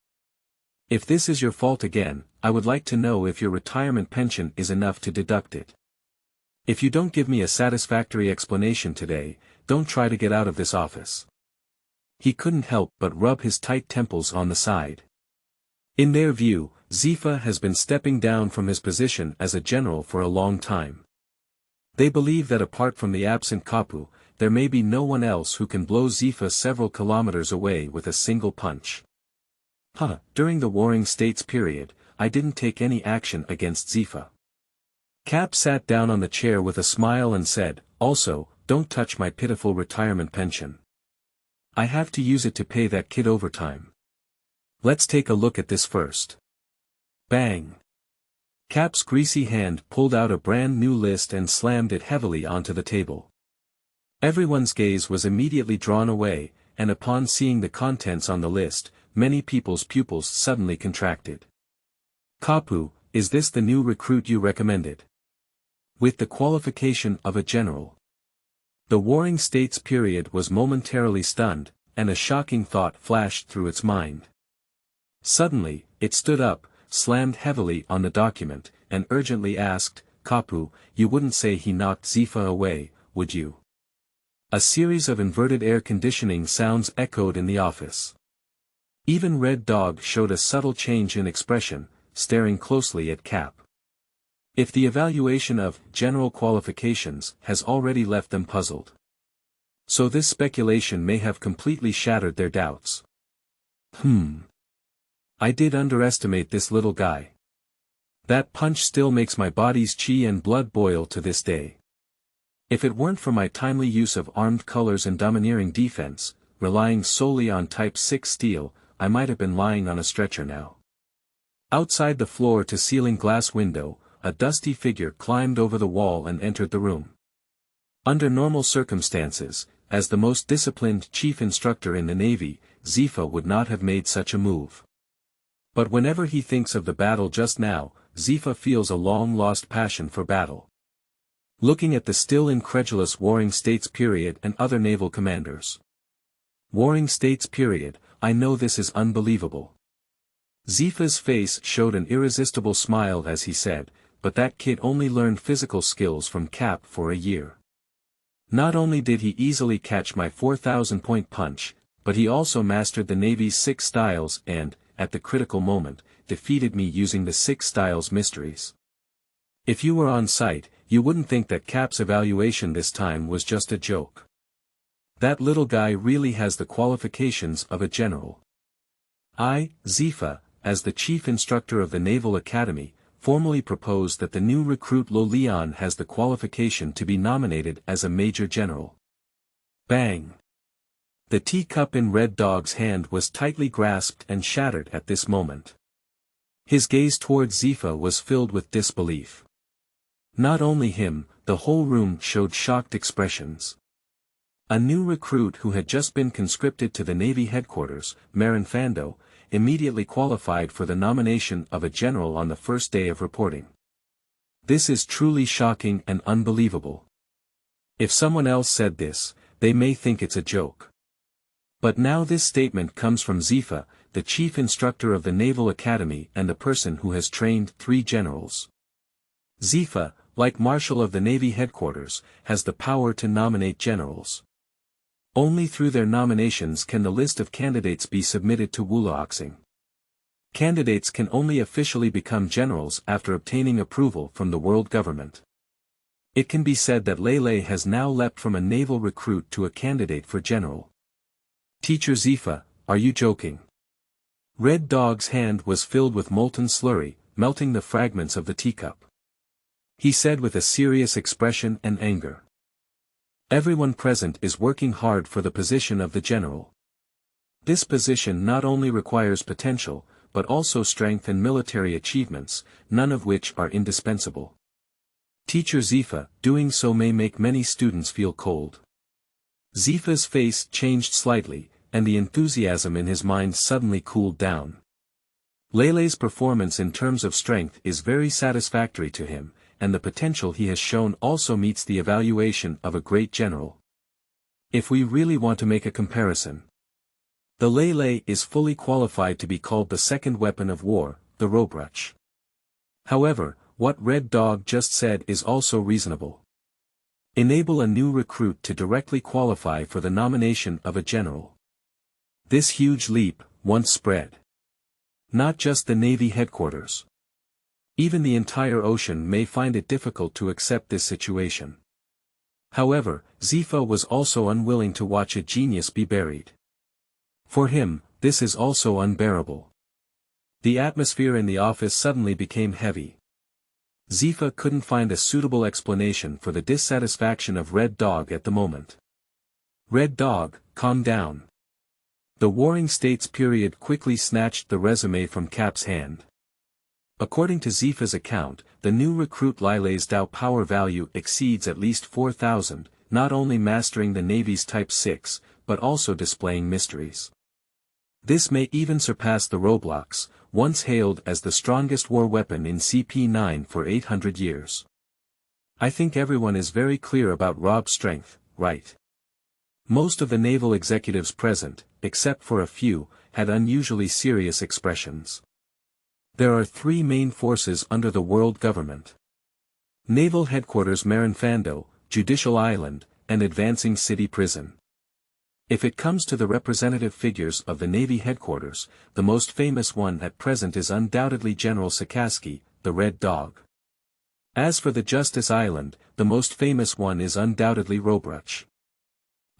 If this is your fault again, I would like to know if your retirement pension is enough to deduct it. If you don't give me a satisfactory explanation today, don't try to get out of this office. He couldn't help but rub his tight temples on the side. In their view, Zefa has been stepping down from his position as a general for a long time. They believe that apart from the absent Kapu, there may be no one else who can blow Zefa several kilometers away with a single punch. During the Warring States period, I didn't take any action against Zefa. Cap sat down on the chair with a smile and said, also, don't touch my pitiful retirement pension. I have to use it to pay that kid overtime. Let's take a look at this first. Bang! Cap's greasy hand pulled out a brand new list and slammed it heavily onto the table. Everyone's gaze was immediately drawn away, and upon seeing the contents on the list, many people's pupils suddenly contracted. Kapu, is this the new recruit you recommended? With the qualification of a general. The Warring States period was momentarily stunned, and a shocking thought flashed through its mind. Suddenly, it stood up, slammed heavily on the document, and urgently asked, Kapu, you wouldn't say he knocked Zefa away, would you? A series of inverted air conditioning sounds echoed in the office. Even Red Dog showed a subtle change in expression, staring closely at Cap. If the evaluation of general qualifications has already left them puzzled. So this speculation may have completely shattered their doubts. I did underestimate this little guy. That punch still makes my body's chi and blood boil to this day. If it weren't for my timely use of armed colors and domineering defense, relying solely on Type 6 steel, I might have been lying on a stretcher now. Outside the floor-to-ceiling glass window, a dusty figure climbed over the wall and entered the room. Under normal circumstances, as the most disciplined chief instructor in the Navy, Zefa would not have made such a move. But whenever he thinks of the battle just now, Zefa feels a long-lost passion for battle. Looking at the still incredulous Warring States period and other naval commanders. Warring States period, I know this is unbelievable. Zefa's face showed an irresistible smile as he said, but that kid only learned physical skills from Cap for a year. Not only did he easily catch my 4,000-point punch, but he also mastered the Navy's 6 styles and, at the critical moment, defeated me using the 6 styles mysteries. If you were on site, you wouldn't think that Cap's evaluation this time was just a joke. That little guy really has the qualifications of a general. I, Zefa, as the chief instructor of the Naval Academy, formally proposed that the new recruit Lo Leon has the qualification to be nominated as a major general. Bang! The teacup in Red Dog's hand was tightly grasped and shattered at this moment. His gaze towards Zefa was filled with disbelief. Not only him, the whole room showed shocked expressions. A new recruit who had just been conscripted to the Navy headquarters, Marinfando, immediately qualified for the nomination of a general on the first day of reporting. This is truly shocking and unbelievable. If someone else said this, they may think it's a joke. But now this statement comes from Zefa, the chief instructor of the Naval Academy and the person who has trained 3 generals. Zefa, like Marshal of the Navy headquarters, has the power to nominate generals. Only through their nominations can the list of candidates be submitted to Wulaoxing. Candidates can only officially become generals after obtaining approval from the world government. It can be said that Lailei has now leapt from a naval recruit to a candidate for general. Teacher Zefa, are you joking? Red Dog's hand was filled with molten slurry, melting the fragments of the teacup. He said with a serious expression and anger. Everyone present is working hard for the position of the general. This position not only requires potential, but also strength and military achievements, none of which are indispensable. Teacher Zefa, doing so may make many students feel cold. Zefa's face changed slightly, and the enthusiasm in his mind suddenly cooled down. Lailei's performance in terms of strength is very satisfactory to him, and the potential he has shown also meets the evaluation of a great general. If we really want to make a comparison, the Lailei is fully qualified to be called the second weapon of war, the Robruch. However, what Red Dog just said is also reasonable. Enable a new recruit to directly qualify for the nomination of a general. This huge leap, once spread. Not just the Navy headquarters. Even the entire ocean may find it difficult to accept this situation. However, Zefa was also unwilling to watch a genius be buried. For him, this is also unbearable. The atmosphere in the office suddenly became heavy. Zefa couldn't find a suitable explanation for the dissatisfaction of Red Dog at the moment. Red Dog, calm down. The Warring States period quickly snatched the resume from Cap's hand. According to Zefa's account, the new recruit Lailei's Dao power value exceeds at least 4,000, not only mastering the Navy's Type 6, but also displaying mysteries. This may even surpass the Roblox, once hailed as the strongest war weapon in CP9 for 800 years. I think everyone is very clear about Rob's strength, right? Most of the naval executives present, except for a few, had unusually serious expressions. There are 3 main forces under the world government. Naval Headquarters Marinfando, Judicial Island, and Advancing City Prison. If it comes to the representative figures of the Navy Headquarters, the most famous one at present is undoubtedly General Sakaski, the Red Dog. As for the Justice Island, the most famous one is undoubtedly Robruch.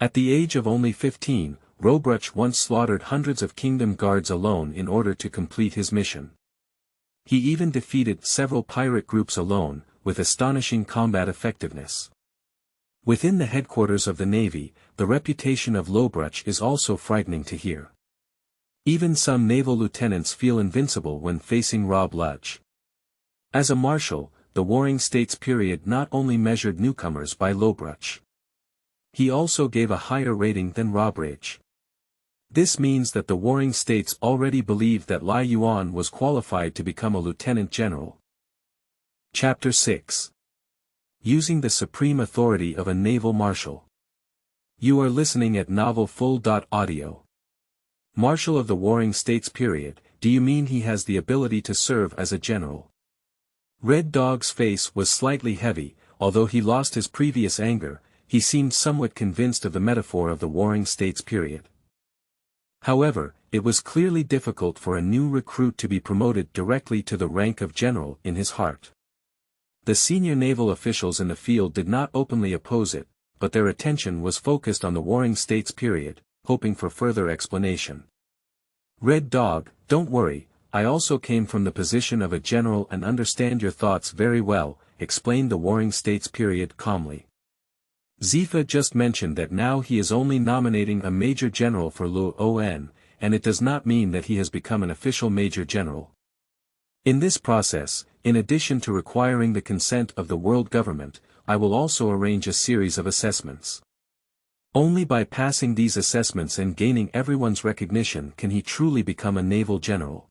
At the age of only 15, Robruch once slaughtered hundreds of kingdom guards alone in order to complete his mission. He even defeated several pirate groups alone, with astonishing combat effectiveness. Within the headquarters of the Navy, the reputation of Robruch is also frightening to hear. Even some naval lieutenants feel invincible when facing Rob Ludge. As a marshal, the Warring States period not only measured newcomers by Robruch. He also gave a higher rating than Robrage. This means that the Warring States already believed that Lai Yuan was qualified to become a lieutenant general. Chapter 6. Using the supreme authority of a naval marshal. You are listening at Naval.Audio. Marshal of the Warring States period, do you mean he has the ability to serve as a general? Red Dog's face was slightly heavy, although he lost his previous anger, he seemed somewhat convinced of the metaphor of the Warring States period. However, it was clearly difficult for a new recruit to be promoted directly to the rank of general in his heart. The senior naval officials in the field did not openly oppose it, but their attention was focused on the Warring States period, hoping for further explanation. Red Dog, don't worry, I also came from the position of a general and understand your thoughts very well, explained the Warring States period calmly. Zefa just mentioned that now he is only nominating a major general for Luon, and it does not mean that he has become an official major general. In this process, in addition to requiring the consent of the world government, I will also arrange a series of assessments. Only by passing these assessments and gaining everyone's recognition can he truly become a naval general.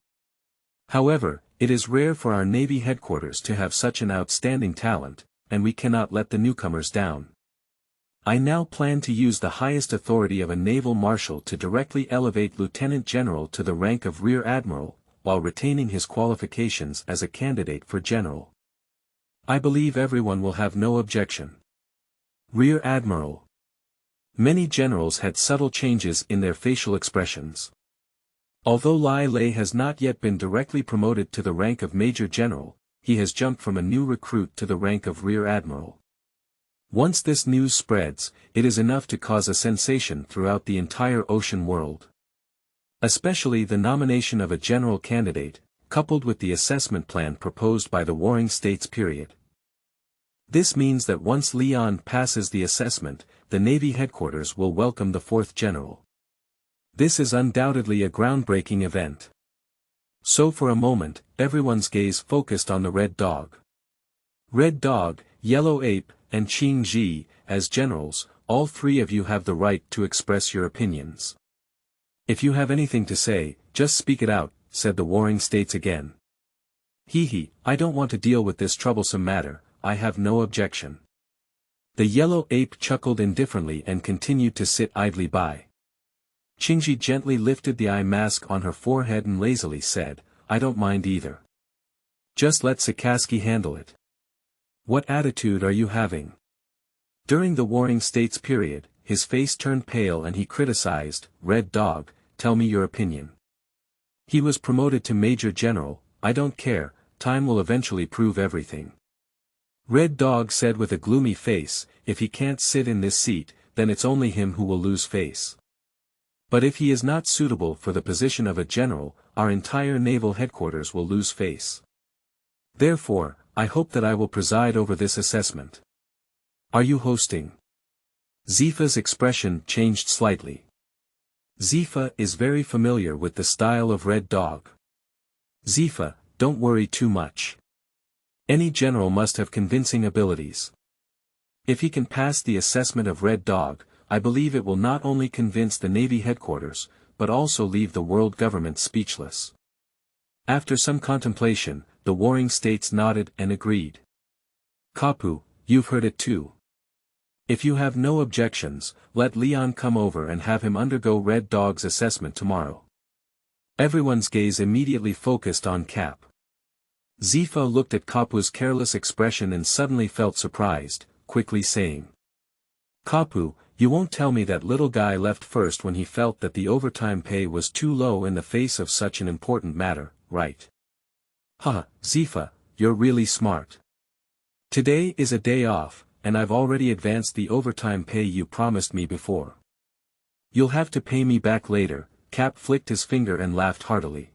However, it is rare for our Navy headquarters to have such an outstanding talent, and we cannot let the newcomers down. I now plan to use the highest authority of a naval marshal to directly elevate Lieutenant General to the rank of Rear Admiral, while retaining his qualifications as a candidate for general. I believe everyone will have no objection. Rear Admiral. Many generals had subtle changes in their facial expressions. Although Lai Lei has not yet been directly promoted to the rank of Major General, he has jumped from a new recruit to the rank of Rear Admiral. Once this news spreads, it is enough to cause a sensation throughout the entire ocean world. Especially the nomination of a general candidate, coupled with the assessment plan proposed by the Warring States period. This means that once Leon passes the assessment, the Navy headquarters will welcome the fourth general. This is undoubtedly a groundbreaking event. So for a moment, everyone's gaze focused on the Red Dog. Red Dog, Yellow Ape, and Qing Ji, as generals, all three of you have the right to express your opinions. If you have anything to say, just speak it out, said the Warring States again. I don't want to deal with this troublesome matter, I have no objection. The Yellow Ape chuckled indifferently and continued to sit idly by. Qingji gently lifted the eye mask on her forehead and lazily said, I don't mind either. Just let Sakaski handle it. What attitude are you having? During the Warring States period, his face turned pale and he criticized, Red Dog, tell me your opinion. He was promoted to Major General, I don't care, time will eventually prove everything. Red Dog said with a gloomy face, if he can't sit in this seat, then it's only him who will lose face. But if he is not suitable for the position of a general, our entire naval headquarters will lose face. Therefore, I hope that I will preside over this assessment. Are you hosting? Zefa's expression changed slightly. Zefa is very familiar with the style of Red Dog. Zefa, don't worry too much. Any general must have convincing abilities. If he can pass the assessment of Red Dog, I believe it will not only convince the Navy headquarters, but also leave the world government speechless. After some contemplation, the Warring States nodded and agreed. Kapu, you've heard it too. If you have no objections, let Leon come over and have him undergo Red Dog's assessment tomorrow. Everyone's gaze immediately focused on Cap. Zefa looked at Kapu's careless expression and suddenly felt surprised, quickly saying. Kapu, you won't tell me that little guy left first when he felt that the overtime pay was too low in the face of such an important matter, right? Zefa, you're really smart. Today is a day off, and I've already advanced the overtime pay you promised me before. You'll have to pay me back later, Cap flicked his finger and laughed heartily.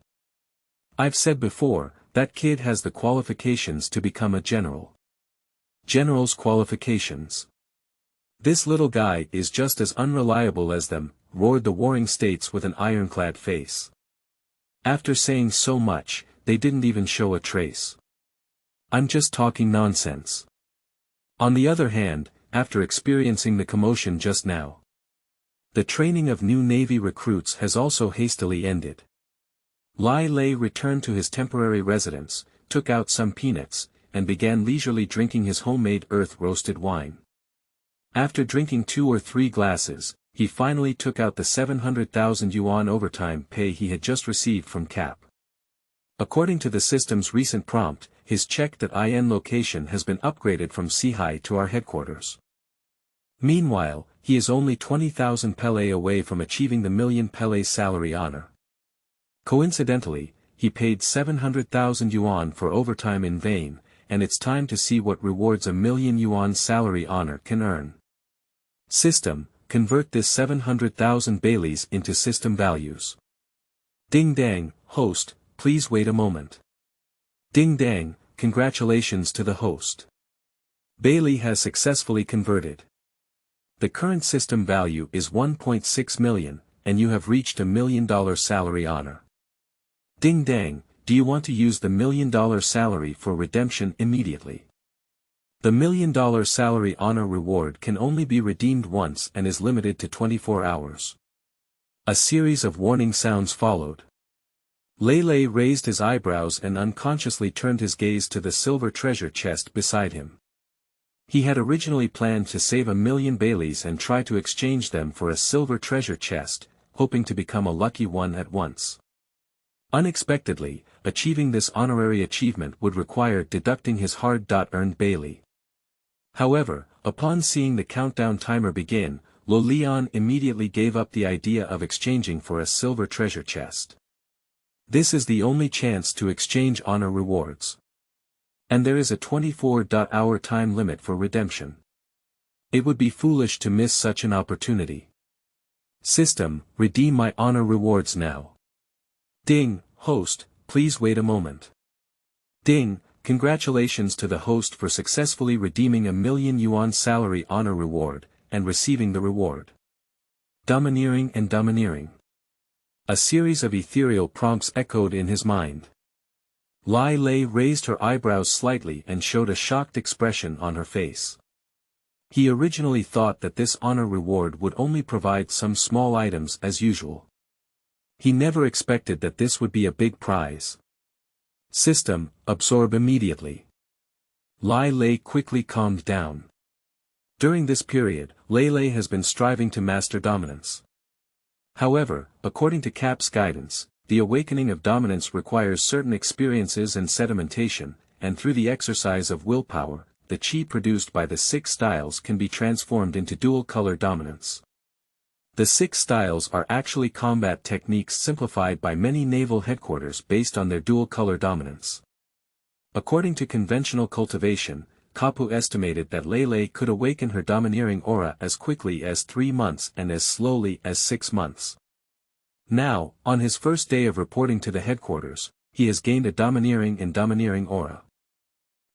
I've said before, that kid has the qualifications to become a general. General's qualifications. This little guy is just as unreliable as them, roared the Warring States with an ironclad face. After saying so much, they didn't even show a trace. I'm just talking nonsense. On the other hand, after experiencing the commotion just now, the training of new Navy recruits has also hastily ended. Lai Lei returned to his temporary residence, took out some peanuts, and began leisurely drinking his homemade earth-roasted wine. After drinking 2 or 3 glasses, he finally took out the 700,000 yuan overtime pay he had just received from Cap. According to the system's recent prompt, his check.in location has been upgraded from Sihai to our headquarters. Meanwhile, he is only 20,000 Pele away from achieving the million Pele salary honor. Coincidentally, he paid 700,000 yuan for overtime in vain, and it's time to see what rewards a million yuan salary honor can earn. System, convert this 700,000 baileys into system values. Ding dang, host, please wait a moment. Ding dang, congratulations to the host. Bailey has successfully converted. The current system value is 1.6 million, and you have reached $1 million salary honor. Ding dang, do you want to use the $1 million salary for redemption immediately? The $1 million salary honor reward can only be redeemed once and is limited to 24 hours. A series of warning sounds followed. Leilei raised his eyebrows and unconsciously turned his gaze to the silver treasure chest beside him. He had originally planned to save 1 million baileys and try to exchange them for a silver treasure chest, hoping to become a lucky one at once. Unexpectedly, achieving this honorary achievement would require deducting his hard-earned bailey. However, upon seeing the countdown timer begin, Lo Lian immediately gave up the idea of exchanging for a silver treasure chest. This is the only chance to exchange honor rewards. And there is a 24-hour time limit for redemption. It would be foolish to miss such an opportunity. System, redeem my honor rewards now. Ding, host, please wait a moment. Ding, congratulations to the host for successfully redeeming 1 million yuan salary honor reward, and receiving the reward. Domineering and domineering. A series of ethereal prompts echoed in his mind. Lai Lei raised her eyebrows slightly and showed a shocked expression on her face. He originally thought that this honor reward would only provide some small items as usual. He never expected that this would be a big prize. System, absorb immediately. Lai Lei quickly calmed down. During this period, Leilei has been striving to master dominance. However, according to Cap's guidance, the awakening of dominance requires certain experiences and sedimentation, and through the exercise of willpower, the chi produced by the 6 styles can be transformed into dual-color dominance. The 6 styles are actually combat techniques simplified by many naval headquarters based on their dual-color dominance. According to conventional cultivation, Kapu estimated that Leilei could awaken her domineering aura as quickly as 3 months and as slowly as 6 months. Now, on his first day of reporting to the headquarters, he has gained a domineering aura.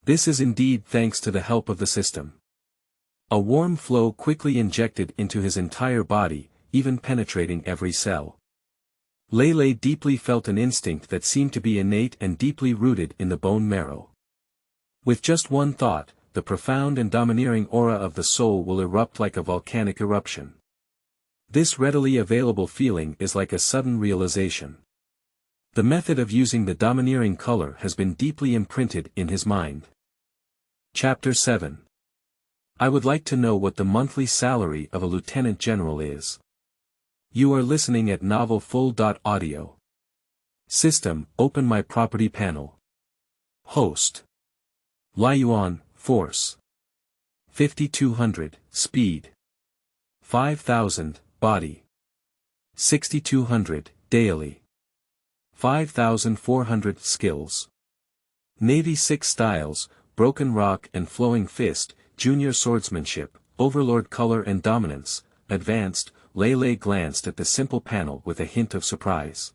This is indeed thanks to the help of the system. A warm flow quickly injected into his entire body, even penetrating every cell. Leilei deeply felt an instinct that seemed to be innate and deeply rooted in the bone marrow. With just one thought, the profound and domineering aura of the soul will erupt like a volcanic eruption. This readily available feeling is like a sudden realization. The method of using the domineering color has been deeply imprinted in his mind. Chapter 7. I would like to know what the monthly salary of a lieutenant general is. You are listening at Naval Full.audio. System, open my property panel. Host. Lai Yuan, force. 5200, speed. 5000, body. 6200, daily. 5400, skills. Navy 6 styles, broken rock and flowing fist, junior swordsmanship, overlord color and dominance, advanced. Leilei glanced at the simple panel with a hint of surprise.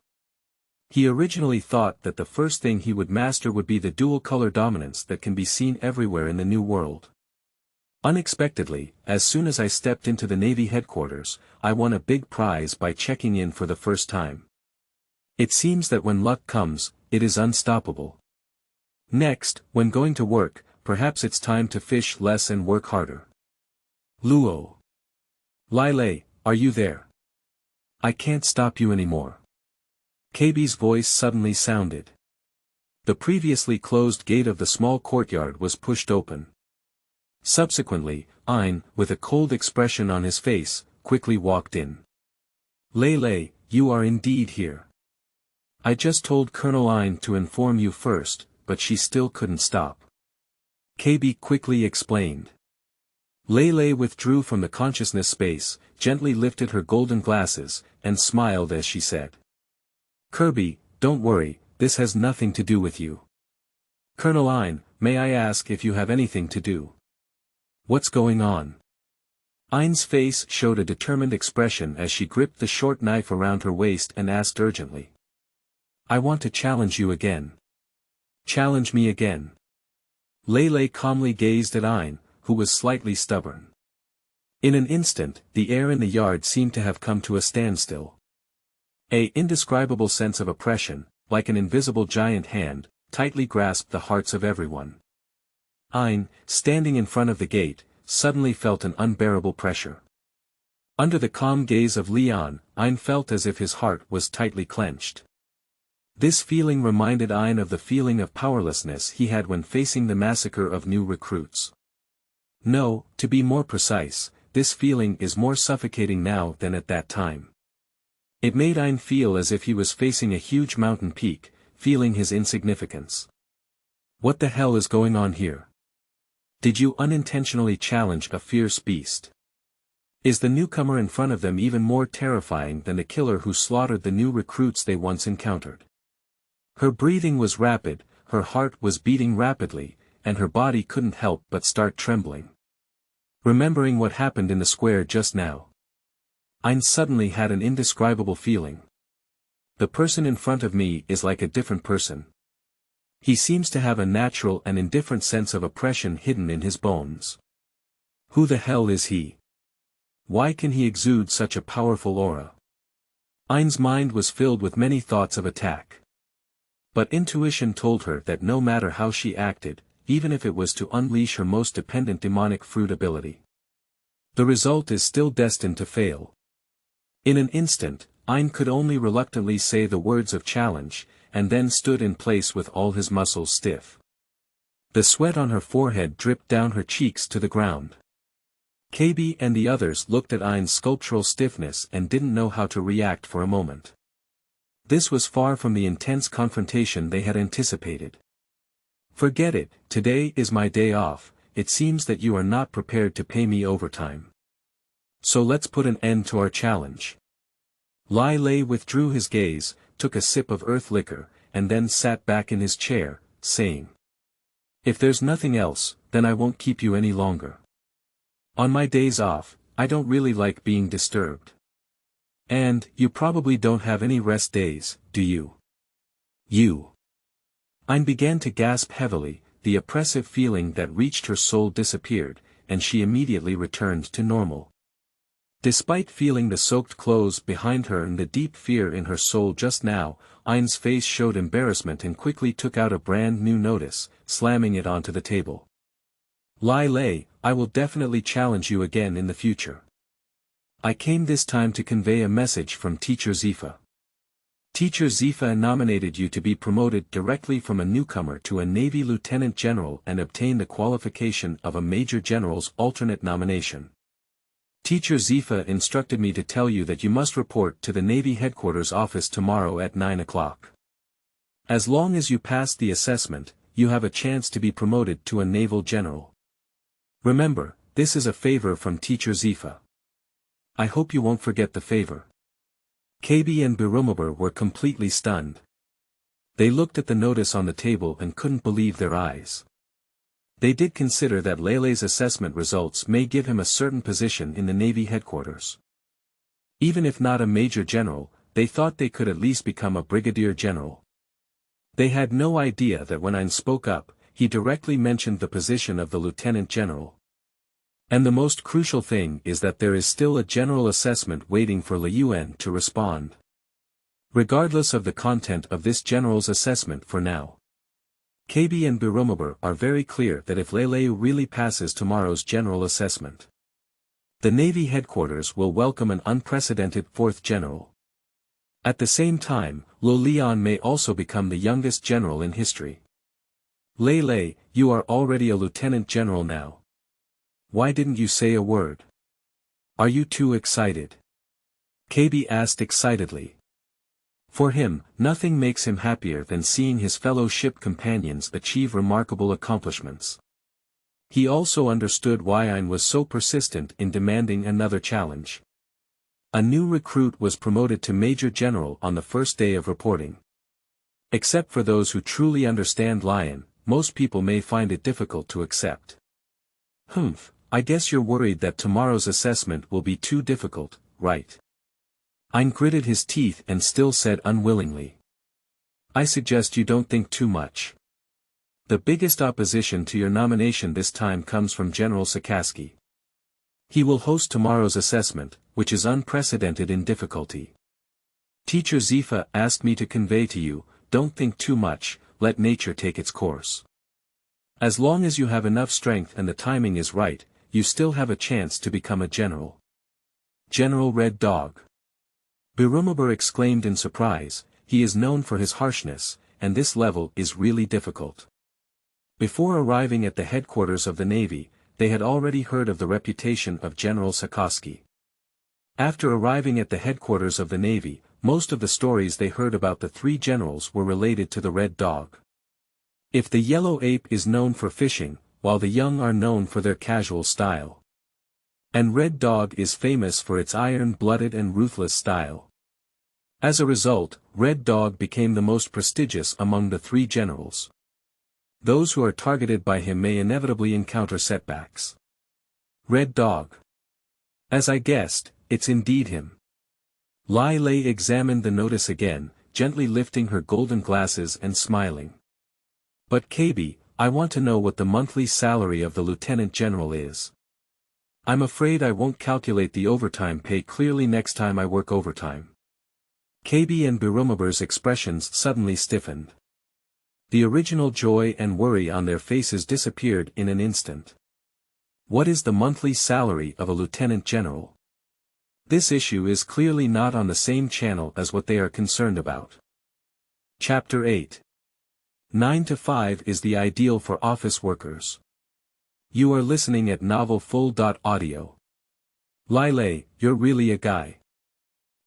He originally thought that the first thing he would master would be the dual-color dominance that can be seen everywhere in the New World. Unexpectedly, as soon as I stepped into the Navy headquarters, I won a big prize by checking in for the first time. It seems that when luck comes, it is unstoppable. Next, when going to work, perhaps it's time to fish less and work harder. Luo. Lailei, are you there? I can't stop you anymore. KB's voice suddenly sounded. The previously closed gate of the small courtyard was pushed open. Subsequently, Ein, with a cold expression on his face, quickly walked in. Leilei, you are indeed here. I just told Colonel Ein to inform you first, but she still couldn't stop. KB quickly explained. Leilei withdrew from the consciousness space, gently lifted her golden glasses, and smiled as she said. Kirby, don't worry, this has nothing to do with you. Colonel Ein, may I ask if you have anything to do? What's going on? Ein's face showed a determined expression as she gripped the short knife around her waist and asked urgently. I want to challenge you again. Challenge me again. Lailei calmly gazed at Ein, who was slightly stubborn. In an instant, the air in the yard seemed to have come to a standstill. An indescribable sense of oppression, like an invisible giant hand, tightly grasped the hearts of everyone. Ein, standing in front of the gate, suddenly felt an unbearable pressure. Under the calm gaze of Leon, Ein felt as if his heart was tightly clenched. This feeling reminded Ein of the feeling of powerlessness he had when facing the massacre of new recruits. No, to be more precise, this feeling is more suffocating now than at that time. It made Ein feel as if he was facing a huge mountain peak, feeling his insignificance. What the hell is going on here? Did you unintentionally challenge a fierce beast? Is the newcomer in front of them even more terrifying than the killer who slaughtered the new recruits they once encountered? Her breathing was rapid, her heart was beating rapidly, and her body couldn't help but start trembling. Remembering what happened in the square just now, Ein suddenly had an indescribable feeling. The person in front of me is like a different person. He seems to have a natural and indifferent sense of oppression hidden in his bones. Who the hell is he? Why can he exude such a powerful aura? Ein's mind was filled with many thoughts of attack. But intuition told her that no matter how she acted, even if it was to unleash her most dependent demonic fruit ability, the result is still destined to fail. In an instant, Ein could only reluctantly say the words of challenge, and then stood in place with all his muscles stiff. The sweat on her forehead dripped down her cheeks to the ground. KB and the others looked at Ein's sculptural stiffness and didn't know how to react for a moment. This was far from the intense confrontation they had anticipated. Forget it, today is my day off, it seems that you are not prepared to pay me overtime. So let's put an end to our challenge. Lai Lei withdrew his gaze, took a sip of earth liquor, and then sat back in his chair, saying. If there's nothing else, then I won't keep you any longer. On my days off, I don't really like being disturbed. And, you probably don't have any rest days, do you? You. Ein began to gasp heavily, the oppressive feeling that reached her soul disappeared, and she immediately returned to normal. Despite feeling the soaked clothes behind her and the deep fear in her soul just now, Ein's face showed embarrassment and quickly took out a brand new notice, slamming it onto the table. Lai Lei, I will definitely challenge you again in the future. I came this time to convey a message from Teacher Zefa. Teacher Zefa nominated you to be promoted directly from a newcomer to a Navy Lieutenant General and obtain the qualification of a Major General's alternate nomination. Teacher Zefa instructed me to tell you that you must report to the Navy Headquarters office tomorrow at 9 o'clock. As long as you pass the assessment, you have a chance to be promoted to a Naval General. Remember, this is a favor from Teacher Zefa. I hope you won't forget the favor. KB and Birumaber were completely stunned. They looked at the notice on the table and couldn't believe their eyes. They did consider that Lailei's assessment results may give him a certain position in the Navy headquarters. Even if not a Major General, they thought they could at least become a Brigadier General. They had no idea that when Ein spoke up, he directly mentioned the position of the Lieutenant General. And the most crucial thing is that there is still a general assessment waiting for Liuan to respond. Regardless of the content of this general's assessment for now, KB and Birumaber are very clear that if Lailei really passes tomorrow's general assessment, the Navy headquarters will welcome an unprecedented fourth general. At the same time, Lo Lian may also become the youngest general in history. Lailei, you are already a lieutenant general now. Why didn't you say a word? Are you too excited? KB asked excitedly. For him, nothing makes him happier than seeing his fellow ship companions achieve remarkable accomplishments. He also understood why Ein was so persistent in demanding another challenge. A new recruit was promoted to Major General on the first day of reporting. Except for those who truly understand Lion, most people may find it difficult to accept. I guess you're worried that tomorrow's assessment will be too difficult, right? Ein gritted his teeth and still said unwillingly. I suggest you don't think too much. The biggest opposition to your nomination this time comes from General Sakaski. He will host tomorrow's assessment, which is unprecedented in difficulty. Teacher Zefa asked me to convey to you, don't think too much, let nature take its course. As long as you have enough strength and the timing is right, you still have a chance to become a general. General Red Dog. Birumabur exclaimed in surprise, he is known for his harshness, and this level is really difficult. Before arriving at the headquarters of the Navy, they had already heard of the reputation of General Sakaski. After arriving at the headquarters of the Navy, most of the stories they heard about the three generals were related to the Red Dog. If the yellow ape is known for fishing, while the young are known for their casual style. And Red Dog is famous for its iron-blooded and ruthless style. As a result, Red Dog became the most prestigious among the three generals. Those who are targeted by him may inevitably encounter setbacks. Red Dog. As I guessed, it's indeed him. Lai Lei examined the notice again, gently lifting her golden glasses and smiling. But KB, I want to know what the monthly salary of the lieutenant general is. I'm afraid I won't calculate the overtime pay clearly next time I work overtime. KB and Birumabur's expressions suddenly stiffened. The original joy and worry on their faces disappeared in an instant. What is the monthly salary of a lieutenant general? This issue is clearly not on the same channel as what they are concerned about. Chapter 8. 9 to 5 is the ideal for office workers. You are listening at Naval.Audio. Lailei, you're really a guy.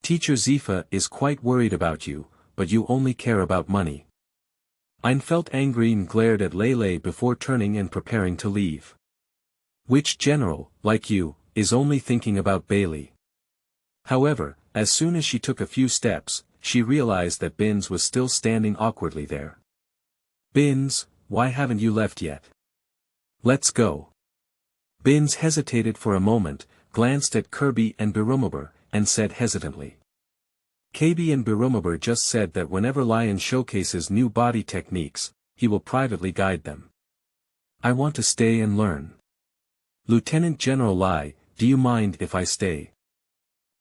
Teacher Zefa is quite worried about you, but you only care about money. Ein felt angry and glared at Lailei before turning and preparing to leave. Which general, like you, is only thinking about Bailey? However, as soon as she took a few steps, she realized that Binns was still standing awkwardly there. Binns, why haven't you left yet? Let's go. Binns hesitated for a moment, glanced at Kirby and Birumabur, and said hesitantly. KB and Birumabur just said that whenever Lion showcases new body techniques, he will privately guide them. I want to stay and learn. Lieutenant General Lai, do you mind if I stay?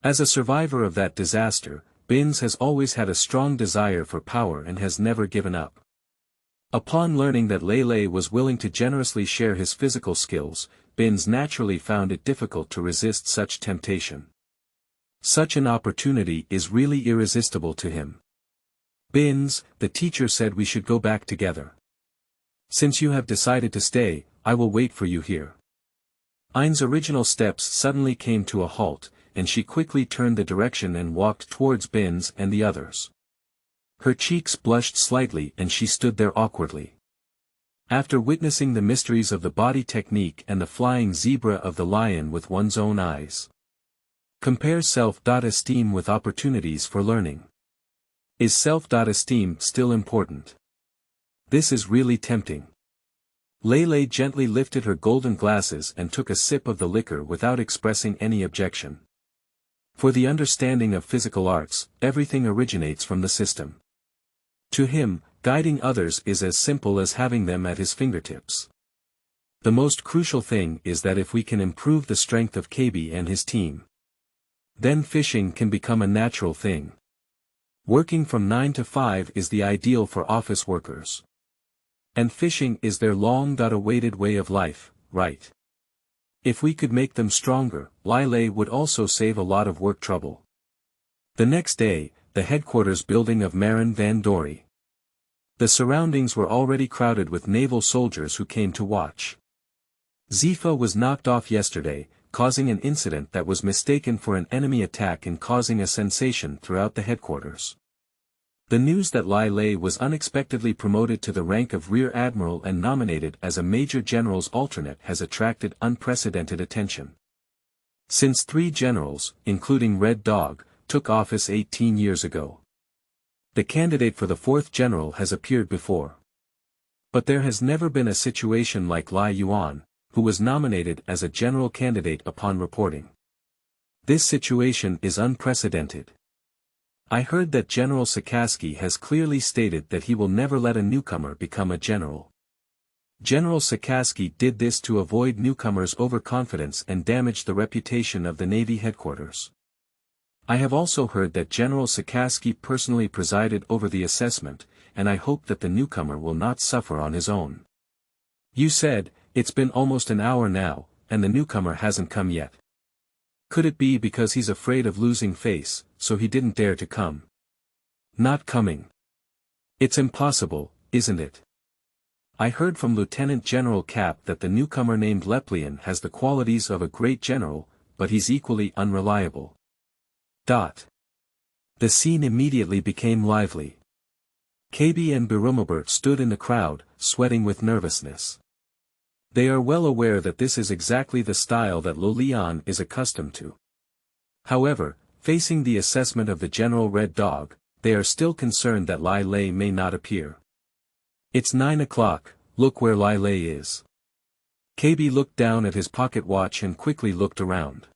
As a survivor of that disaster, Binns has always had a strong desire for power and has never given up. Upon learning that Lailei was willing to generously share his physical skills, Binns naturally found it difficult to resist such temptation. Such an opportunity is really irresistible to him. Binns, the teacher said we should go back together. Since you have decided to stay, I will wait for you here. Ein's original steps suddenly came to a halt, and she quickly turned the direction and walked towards Binns and the others. Her cheeks blushed slightly and she stood there awkwardly. After witnessing the mysteries of the body technique and the flying zebra of the lion with one's own eyes. Compare self-esteem with opportunities for learning. Is self-esteem still important? This is really tempting. Lailei gently lifted her golden glasses and took a sip of the liquor without expressing any objection. For the understanding of physical arts, everything originates from the system. To him, guiding others is as simple as having them at his fingertips. The most crucial thing is that if we can improve the strength of KB and his team, then fishing can become a natural thing. Working from 9 to 5 is the ideal for office workers. And fishing is their long-awaited way of life, right? If we could make them stronger, Lailei would also save a lot of work trouble. The next day, the headquarters building of Marin Van Dory. The surroundings were already crowded with naval soldiers who came to watch. Zefa was knocked off yesterday, causing an incident that was mistaken for an enemy attack and causing a sensation throughout the headquarters. The news that Lai Lei was unexpectedly promoted to the rank of Rear Admiral and nominated as a Major General's alternate has attracted unprecedented attention. Since 3 generals, including Red Dog, took office 18 years ago. The candidate for the 4th general has appeared before. But there has never been a situation like Lai Yuan, who was nominated as a general candidate upon reporting. This situation is unprecedented. I heard that General Sikorsky has clearly stated that he will never let a newcomer become a general. General Sikorsky did this to avoid newcomers' overconfidence and damage the reputation of the Navy headquarters. I have also heard that General Sikorsky personally presided over the assessment, and I hope that the newcomer will not suffer on his own. You said, it's been almost an hour now, and the newcomer hasn't come yet. Could it be because he's afraid of losing face, so he didn't dare to come? Not coming. It's impossible, isn't it? I heard from Lieutenant General Cap that the newcomer named Leplian has the qualities of a great general, but he's equally unreliable. The scene immediately became lively. KB and Birumabert stood in the crowd, sweating with nervousness. They are well aware that this is exactly the style that Lolian is accustomed to. However, facing the assessment of the General Red Dog, they are still concerned that Lai Lei may not appear. It's 9 o'clock, look where Lai Lei is. KB looked down at his pocket watch and quickly looked around.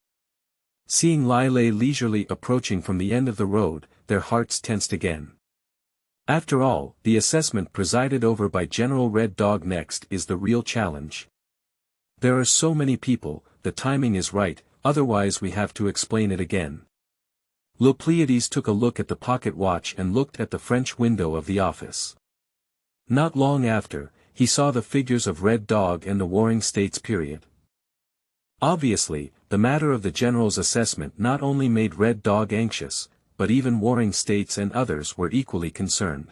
Seeing Lai Lei leisurely approaching from the end of the road, their hearts tensed again. After all, the assessment presided over by General Red Dog next is the real challenge. There are so many people, the timing is right, otherwise we have to explain it again. Le Pleiades took a look at the pocket watch and looked at the French window of the office. Not long after, he saw the figures of Red Dog and the Warring States period. Obviously, the matter of the general's assessment not only made Red Dog anxious, but even Warring States and others were equally concerned.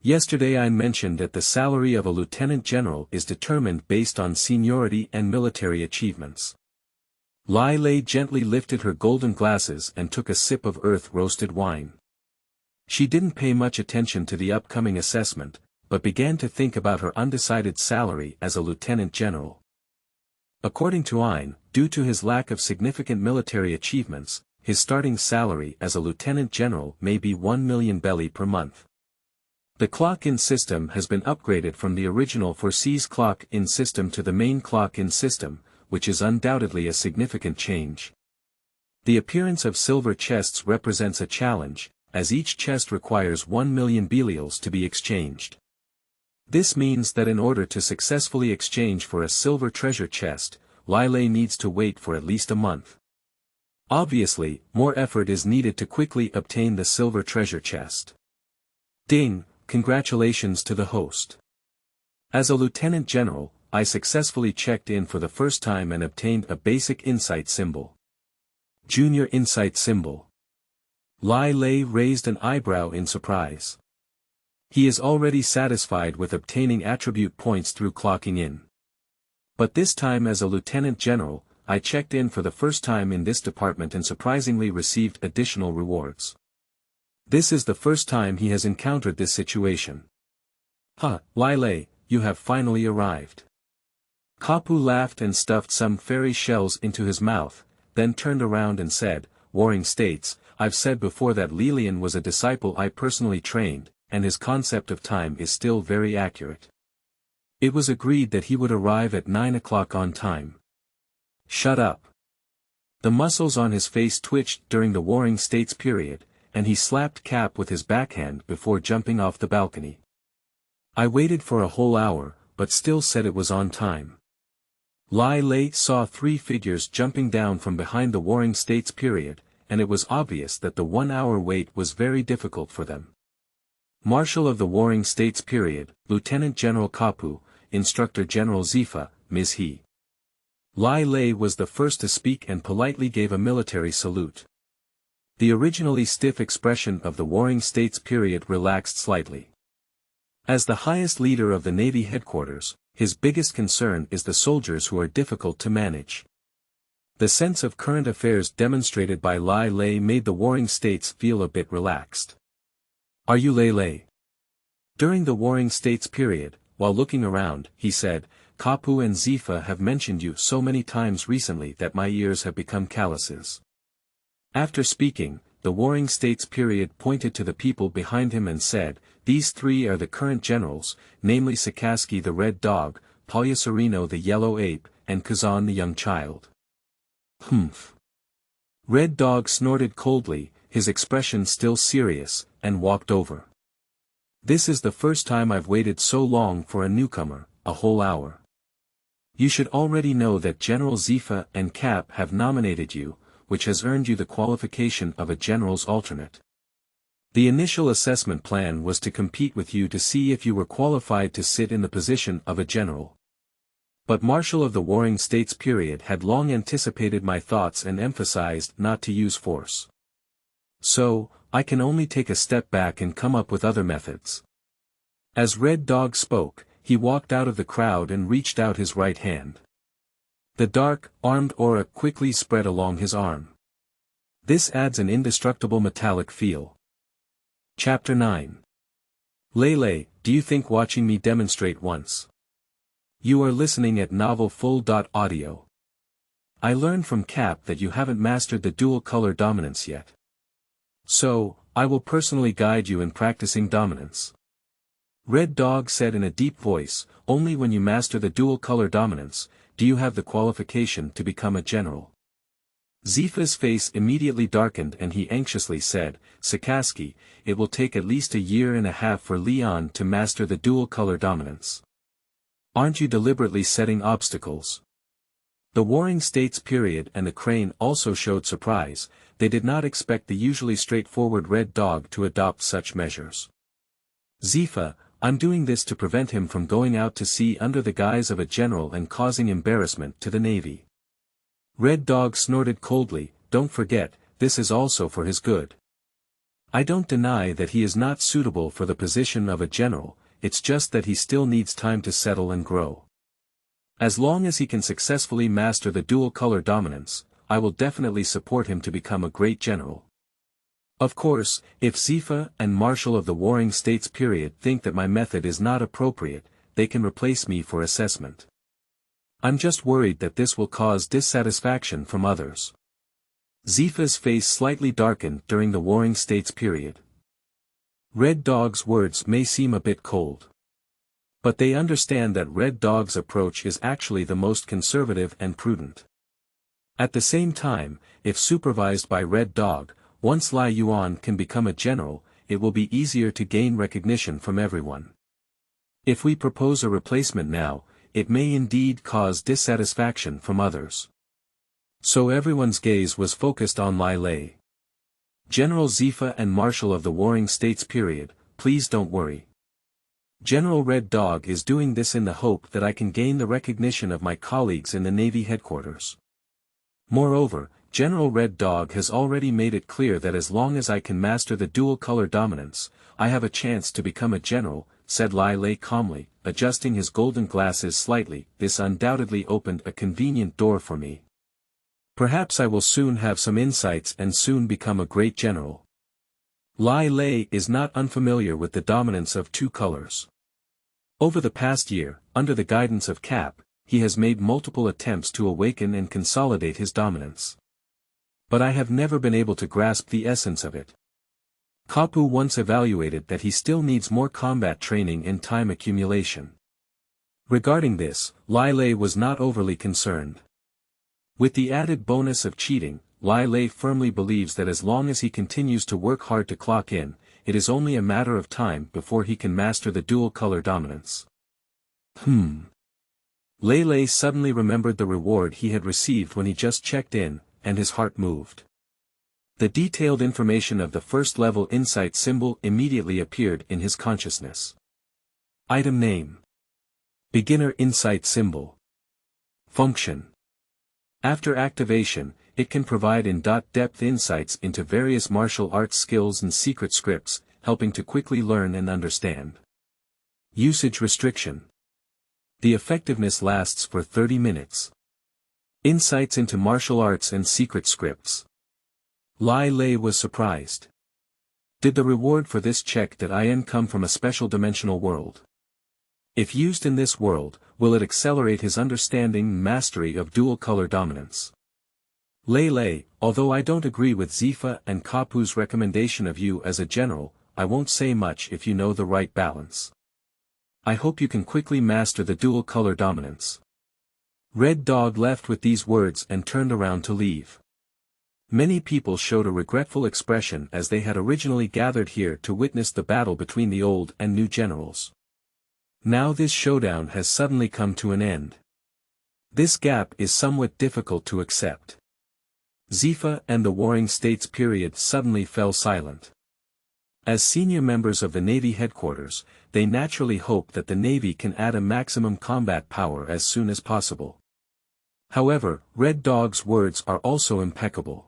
Yesterday I mentioned that the salary of a lieutenant general is determined based on seniority and military achievements. Lai Lei gently lifted her golden glasses and took a sip of earth-roasted wine. She didn't pay much attention to the upcoming assessment, but began to think about her undecided salary as a lieutenant general. According to Ein, due to his lack of significant military achievements, his starting salary as a lieutenant general may be 1 million belly per month. The clock-in system has been upgraded from the original Foresees clock-in system to the main clock-in system, which is undoubtedly a significant change. The appearance of silver chests represents a challenge, as each chest requires 1 million belials to be exchanged. This means that in order to successfully exchange for a silver treasure chest, Lailei needs to wait for at least a month. Obviously, more effort is needed to quickly obtain the silver treasure chest. Ding, congratulations to the host. As a lieutenant general, I successfully checked in for the first time and obtained a basic insight symbol. Junior insight symbol. Lai Lei raised an eyebrow in surprise. He is already satisfied with obtaining attribute points through clocking in. But this time as a lieutenant general, I checked in for the first time in this department and surprisingly received additional rewards. This is the first time he has encountered this situation. Lai Lei, you have finally arrived. Kapu laughed and stuffed some fairy shells into his mouth, then turned around and said, Warring States, I've said before that Lilian was a disciple I personally trained, and his concept of time is still very accurate. It was agreed that he would arrive at 9 o'clock on time. Shut up. The muscles on his face twitched during the Warring States period, and he slapped Cap with his backhand before jumping off the balcony. I waited for a whole hour, but still said it was on time. Lai Lei saw 3 figures jumping down from behind the Warring States period, and it was obvious that the 1-hour wait was very difficult for them. Marshal of the Warring States period, Lieutenant General Kapu, Instructor General Zefa, Ms. He. Lai Lei was the first to speak and politely gave a military salute. The originally stiff expression of the Warring States period relaxed slightly. As the highest leader of the Navy headquarters, his biggest concern is the soldiers who are difficult to manage. The sense of current affairs demonstrated by Lai Lei made the Warring States feel a bit relaxed. Are you Lailei? During the Warring States period, while looking around, he said, Kapu and Zefa have mentioned you so many times recently that my ears have become calluses. After speaking, the Warring States period pointed to the people behind him and said, these three are the current generals, namely Sakaski the red dog, Palyasarino the yellow ape, and Kazan the young child. Humph. Red Dog snorted coldly, his expression still serious, and walked over. This is the first time I've waited so long for a newcomer, a whole hour. You should already know that General Zefa and Cap have nominated you, which has earned you the qualification of a general's alternate. The initial assessment plan was to compete with you to see if you were qualified to sit in the position of a general. But Marshal of the Warring States period had long anticipated my thoughts and emphasized not to use force. So, I can only take a step back and come up with other methods. As Red Dog spoke, he walked out of the crowd and reached out his right hand. The dark, armed aura quickly spread along his arm. This adds an indestructible metallic feel. Chapter 9. Lailei, do you think watching me demonstrate once? You are listening at Naval.Audio. I learned from Cap that you haven't mastered the dual color dominance yet. So, I will personally guide you in practicing dominance. Red Dog said in a deep voice, only when you master the dual color dominance, do you have the qualification to become a general. Zefa's face immediately darkened and he anxiously said, Sakaski, it will take at least 1.5 years for Leon to master the dual color dominance. Aren't you deliberately setting obstacles? The Warring States period and the Crane also showed surprise, they did not expect the usually straightforward Red Dog to adopt such measures. Zefa, I'm doing this to prevent him from going out to sea under the guise of a general and causing embarrassment to the Navy. Red Dog snorted coldly, don't forget, this is also for his good. I don't deny that he is not suitable for the position of a general, it's just that he still needs time to settle and grow. As long as he can successfully master the dual color dominance, I will definitely support him to become a great general. Of course, if Zefa and Marshal of the Warring States period think that my method is not appropriate, they can replace me for assessment. I'm just worried that this will cause dissatisfaction from others. Zefa's face slightly darkened during the Warring States period. Red Dog's words may seem a bit cold. But they understand that Red Dog's approach is actually the most conservative and prudent. At the same time, if supervised by Red Dog, once Lai Yuan can become a general, it will be easier to gain recognition from everyone. If we propose a replacement now, it may indeed cause dissatisfaction from others. So everyone's gaze was focused on Lailei. General Zefa and Marshal of the Warring States period, please don't worry. General Red Dog is doing this in the hope that I can gain the recognition of my colleagues in the Navy headquarters. Moreover, General Red Dog has already made it clear that as long as I can master the dual color dominance, I have a chance to become a general, said Lailei calmly, adjusting his golden glasses slightly. This undoubtedly opened a convenient door for me. Perhaps I will soon have some insights and soon become a great general. Lai Lei is not unfamiliar with the dominance of two colors. Over the past year, under the guidance of Cap, he has made multiple attempts to awaken and consolidate his dominance. But I have never been able to grasp the essence of it. Kapu once evaluated that he still needs more combat training and time accumulation. Regarding this, Lailei was not overly concerned. With the added bonus of cheating, Lailei firmly believes that as long as he continues to work hard to clock in, it is only a matter of time before he can master the dual color dominance. Lailei suddenly remembered the reward he had received when he just checked in, and his heart moved. The detailed information of the first-level insight symbol immediately appeared in his consciousness. Item name. Beginner insight symbol. Function. After activation, it can provide in-depth insights into various martial arts skills and secret scripts, helping to quickly learn and understand. Usage restriction. The effectiveness lasts for 30 minutes. Insights into martial arts and secret scripts. Lai Lei was surprised. Did the reward for this check that IN come from a special dimensional world? If used in this world, will it accelerate his understanding and mastery of dual color dominance? Leilei, although I don't agree with Zefa and Kapu's recommendation of you as a general, I won't say much if you know the right balance. I hope you can quickly master the dual color dominance. Red Dog left with these words and turned around to leave. Many people showed a regretful expression as they had originally gathered here to witness the battle between the old and new generals. Now this showdown has suddenly come to an end. This gap is somewhat difficult to accept. Zefa and the Warring States period suddenly fell silent. As senior members of the Navy headquarters, they naturally hope that the Navy can add a maximum combat power as soon as possible. However, Red Dog's words are also impeccable.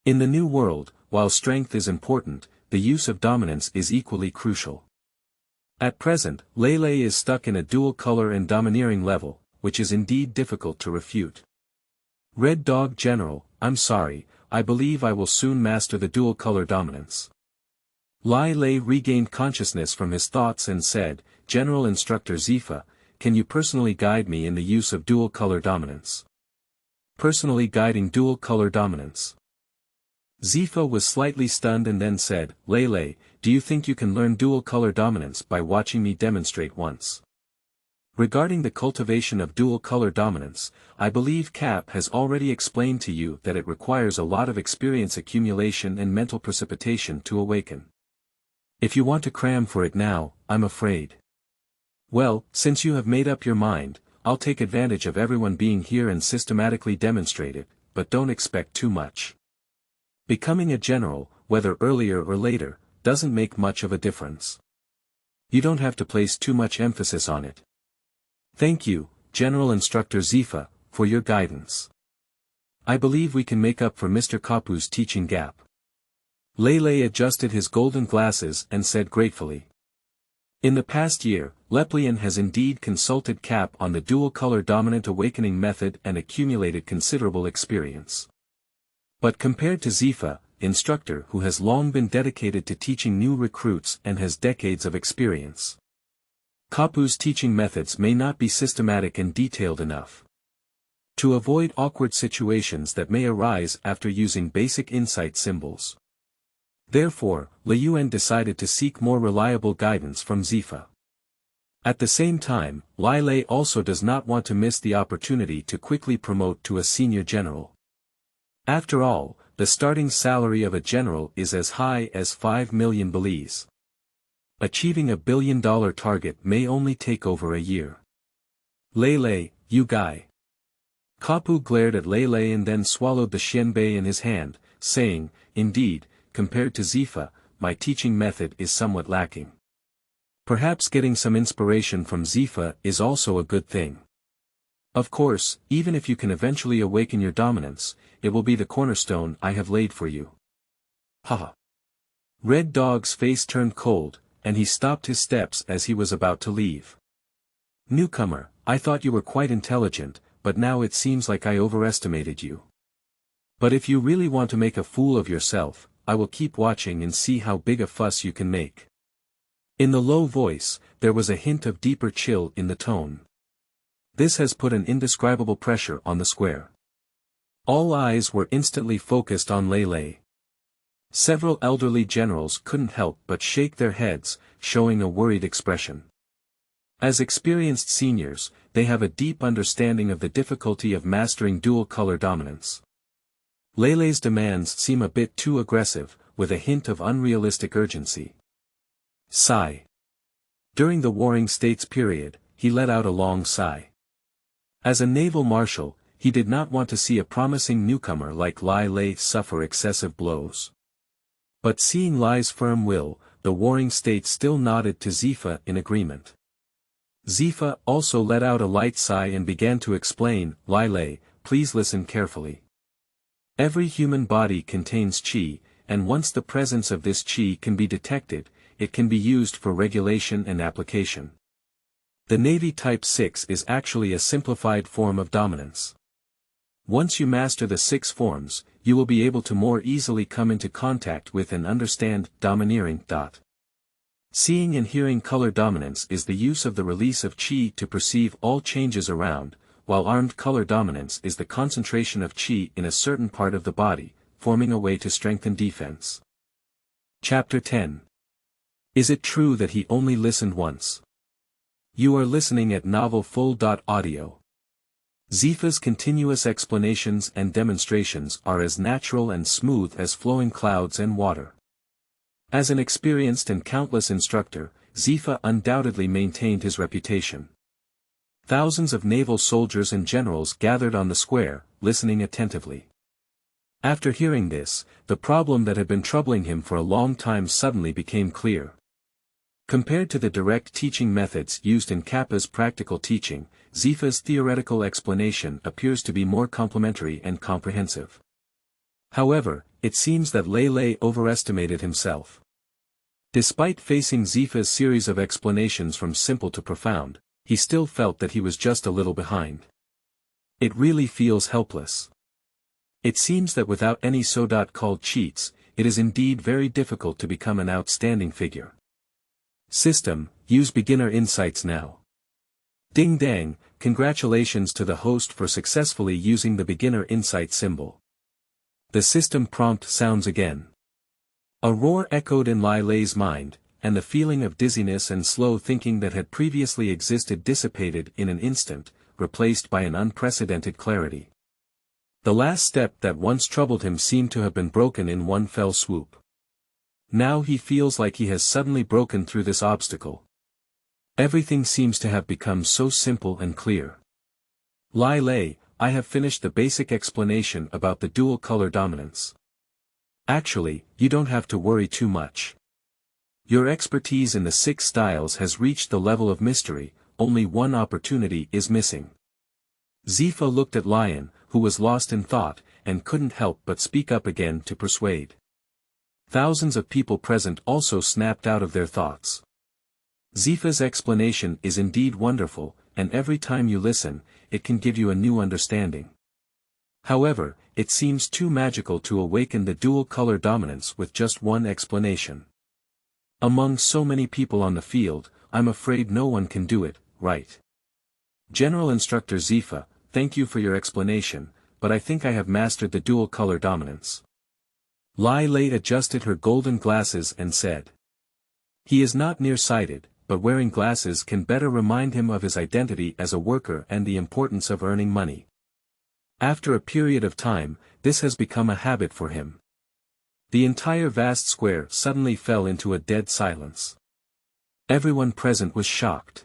In the New World, while strength is important, the use of dominance is equally crucial. At present, Lailei is stuck in a dual color and domineering level, which is indeed difficult to refute. Red Dog General, I'm sorry, I believe I will soon master the dual color dominance. Lai Lei regained consciousness from his thoughts and said, General Instructor Zefa, can you personally guide me in the use of dual color dominance? Personally guiding dual color dominance. Zefa was slightly stunned and then said, Lailei, do you think you can learn dual color dominance by watching me demonstrate once? Regarding the cultivation of dual color dominance, I believe Cap has already explained to you that it requires a lot of experience accumulation and mental precipitation to awaken. If you want to cram for it now, I'm afraid. Well, since you have made up your mind, I'll take advantage of everyone being here and systematically demonstrate it, but don't expect too much. Becoming a general, whether earlier or later, doesn't make much of a difference. You don't have to place too much emphasis on it. Thank you, General Instructor Zefa, for your guidance. I believe we can make up for Mr. Kapu's teaching gap. Lailei adjusted his golden glasses and said gratefully. In the past year, Leplian has indeed consulted Cap on the dual-color dominant awakening method and accumulated considerable experience. But compared to Zefa, instructor who has long been dedicated to teaching new recruits and has decades of experience, Kapu's teaching methods may not be systematic and detailed enough. To avoid awkward situations that may arise after using basic insight symbols. Therefore, Liuan decided to seek more reliable guidance from Zefa. At the same time, Lailei also does not want to miss the opportunity to quickly promote to a senior general. After all, the starting salary of a general is as high as 5 million belize. Achieving $1 billion target may only take over a year. Lailei, you guy. Kapu glared at Lailei and then swallowed the xianbei in his hand, saying, indeed, compared to Zefa, my teaching method is somewhat lacking. Perhaps getting some inspiration from Zefa is also a good thing. Of course, even if you can eventually awaken your dominance, it will be the cornerstone I have laid for you. Haha. Red Dog's face turned cold, and he stopped his steps as he was about to leave. Newcomer, I thought you were quite intelligent, but now it seems like I overestimated you. But if you really want to make a fool of yourself, I will keep watching and see how big a fuss you can make. In the low voice, there was a hint of deeper chill in the tone. This has put an indescribable pressure on the square. All eyes were instantly focused on Lailei. Several elderly generals couldn't help but shake their heads, showing a worried expression. As experienced seniors, they have a deep understanding of the difficulty of mastering dual-color dominance. Lailei's demands seem a bit too aggressive, with a hint of unrealistic urgency. Sigh. During the Warring States period, he let out a long sigh. As a naval marshal, he did not want to see a promising newcomer like Lai Lei suffer excessive blows. But seeing Lai's firm will, the Warring States still nodded to Zefa in agreement. Zefa also let out a light sigh and began to explain, Lailei, please listen carefully. Every human body contains qi, and once the presence of this qi can be detected, it can be used for regulation and application. The Navy Type 6 is actually a simplified form of dominance. Once you master the 6 forms, you will be able to more easily come into contact with and understand domineering. Seeing and hearing color dominance is the use of the release of qi to perceive all changes around, while armed color dominance is the concentration of qi in a certain part of the body, forming a way to strengthen defense. Chapter 10. Is it true that he only listened once? You are listening at Naval.Audio. Zefa's continuous explanations and demonstrations are as natural and smooth as flowing clouds and water. As an experienced and countless instructor, Zefa undoubtedly maintained his reputation. Thousands of naval soldiers and generals gathered on the square, listening attentively. After hearing this, the problem that had been troubling him for a long time suddenly became clear. Compared to the direct teaching methods used in Kappa's practical teaching, Zefa's theoretical explanation appears to be more complementary and comprehensive. However, it seems that Lailei overestimated himself. Despite facing Zefa's series of explanations from simple to profound, he still felt that he was just a little behind. It really feels helpless. It seems that without any so-called cheats, it is indeed very difficult to become an outstanding figure. System, use beginner insights now. Ding dang, congratulations to the host for successfully using the beginner insight symbol. The system prompt sounds again. A roar echoed in Lailei's mind, and the feeling of dizziness and slow thinking that had previously existed dissipated in an instant, replaced by an unprecedented clarity. The last step that once troubled him seemed to have been broken in one fell swoop. Now he feels like he has suddenly broken through this obstacle. Everything seems to have become so simple and clear. Lai Lei, I have finished the basic explanation about the dual color dominance. Actually, you don't have to worry too much. Your expertise in the 6 styles has reached the level of mystery, only one opportunity is missing. Zefa looked at Lion, who was lost in thought, and couldn't help but speak up again to persuade. Thousands of people present also snapped out of their thoughts. Zefa's explanation is indeed wonderful, and every time you listen, it can give you a new understanding. However, it seems too magical to awaken the dual color dominance with just one explanation. Among so many people on the field, I'm afraid no one can do it, right? General Instructor Zefa, thank you for your explanation, but I think I have mastered the dual color dominance. Lai Lei adjusted her golden glasses and said. He is not nearsighted, but wearing glasses can better remind him of his identity as a worker and the importance of earning money. After a period of time, this has become a habit for him. The entire vast square suddenly fell into a dead silence. Everyone present was shocked.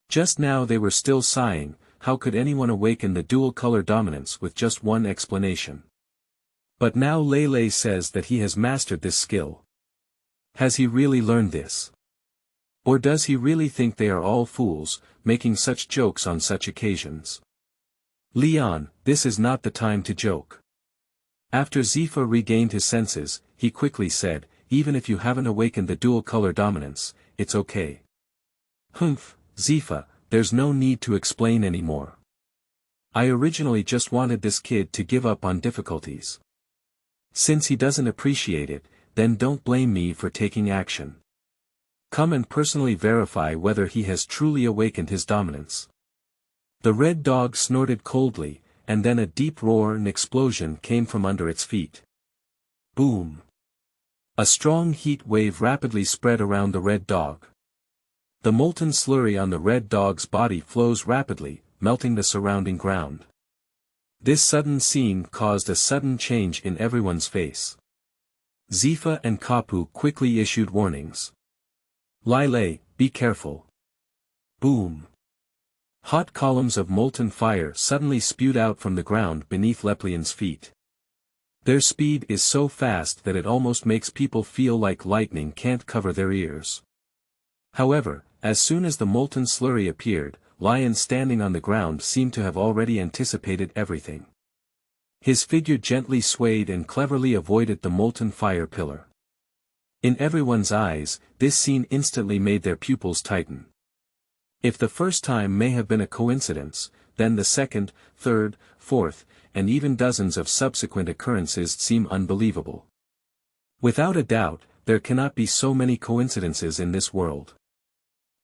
Just now they were still sighing, how could anyone awaken the dual color dominance with just one explanation? But now Lailei says that he has mastered this skill. Has he really learned this? Or does he really think they are all fools, making such jokes on such occasions? Leon, this is not the time to joke. After Zefa regained his senses, he quickly said, even if you haven't awakened the dual color dominance, it's okay. Humph, Zefa, there's no need to explain anymore. I originally just wanted this kid to give up on difficulties. Since he doesn't appreciate it, then don't blame me for taking action. Come and personally verify whether he has truly awakened his dominance. The red dog snorted coldly, and then a deep roar and explosion came from under its feet. Boom! A strong heat wave rapidly spread around the red dog. The molten slurry on the red dog's body flows rapidly, melting the surrounding ground. This sudden scene caused a sudden change in everyone's face. Zefa and Kapu quickly issued warnings. Lailei, be careful. Boom! Hot columns of molten fire suddenly spewed out from the ground beneath Leplion's feet. Their speed is so fast that it almost makes people feel like lightning can't cover their ears. However, as soon as the molten slurry appeared, Lion standing on the ground seemed to have already anticipated everything. His figure gently swayed and cleverly avoided the molten fire pillar. In everyone's eyes, this scene instantly made their pupils tighten. If the first time may have been a coincidence, then the second, third, fourth, and even dozens of subsequent occurrences seem unbelievable. Without a doubt, there cannot be so many coincidences in this world.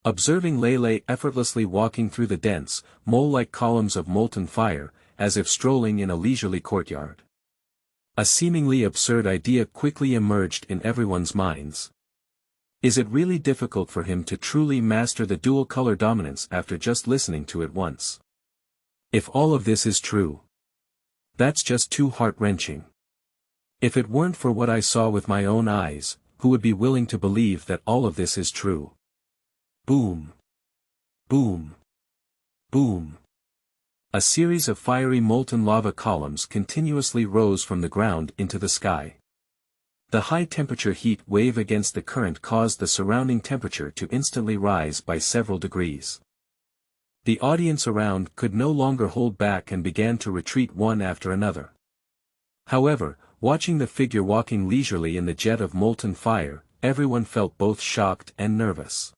Observing Lailei effortlessly walking through the dense, mole-like columns of molten fire, as if strolling in a leisurely courtyard. A seemingly absurd idea quickly emerged in everyone's minds. Is it really difficult for him to truly master the dual color dominance after just listening to it once? If all of this is true, that's just too heart-wrenching. If it weren't for what I saw with my own eyes, who would be willing to believe that all of this is true? Boom. Boom. Boom. A series of fiery molten lava columns continuously rose from the ground into the sky. The high-temperature heat wave against the current caused the surrounding temperature to instantly rise by several degrees. The audience around could no longer hold back and began to retreat one after another. However, watching the figure walking leisurely in the jet of molten fire, everyone felt both shocked and nervous.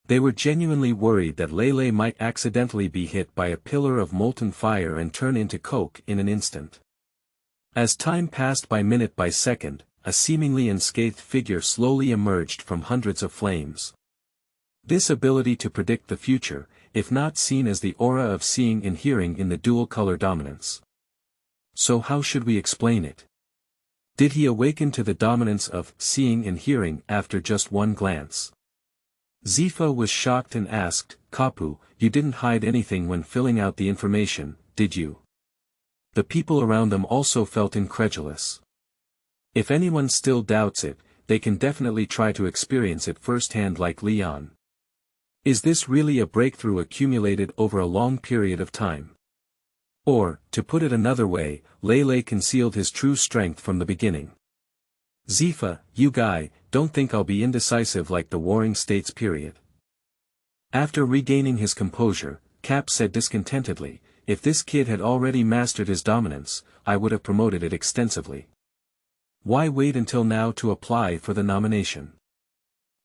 They were genuinely worried that Lailei might accidentally be hit by a pillar of molten fire and turn into coke in an instant. As time passed by minute by second, a seemingly unscathed figure slowly emerged from hundreds of flames. This ability to predict the future, if not seen as the aura of seeing and hearing in the dual color dominance. So how should we explain it? Did he awaken to the dominance of seeing and hearing after just one glance? Zefa was shocked and asked, "Kapu, you didn't hide anything when filling out the information, did you?" The people around them also felt incredulous. If anyone still doubts it, they can definitely try to experience it firsthand like Leon. Is this really a breakthrough accumulated over a long period of time? Or, to put it another way, Lailei concealed his true strength from the beginning. Zefa, you guy, don't think I'll be indecisive like the Warring States period. After regaining his composure, Cap said discontentedly, if this kid had already mastered his dominance, I would have promoted it extensively. Why wait until now to apply for the nomination?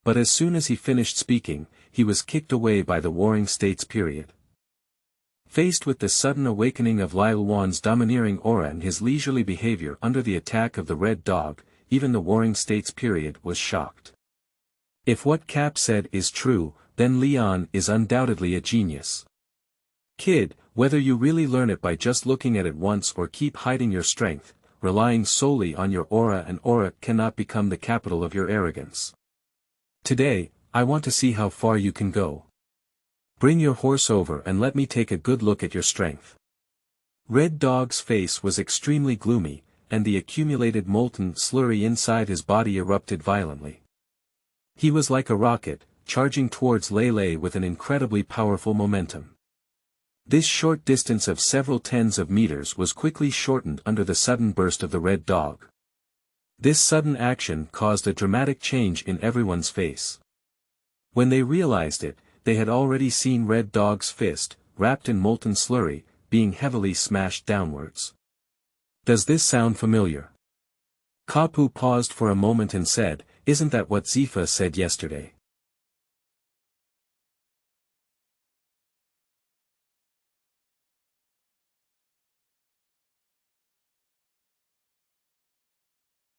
But as soon as he finished speaking, he was kicked away by the Warring States period. Faced with the sudden awakening of Lai Luan's domineering aura and his leisurely behavior under the attack of the Red Dog, even the Warring States period was shocked. If what Cap said is true, then Leon is undoubtedly a genius. Kid, whether you really learn it by just looking at it once or keep hiding your strength, relying solely on your aura, and aura cannot become the capital of your arrogance. Today, I want to see how far you can go. Bring your horse over and let me take a good look at your strength. Red Dog's face was extremely gloomy, and the accumulated molten slurry inside his body erupted violently. He was like a rocket, charging towards Lailei with an incredibly powerful momentum. This short distance of several tens of meters was quickly shortened under the sudden burst of the Red Dog. This sudden action caused a dramatic change in everyone's face. When they realized it, they had already seen Red Dog's fist, wrapped in molten slurry, being heavily smashed downwards. Does this sound familiar? Kapu paused for a moment and said, isn't that what Zefa said yesterday?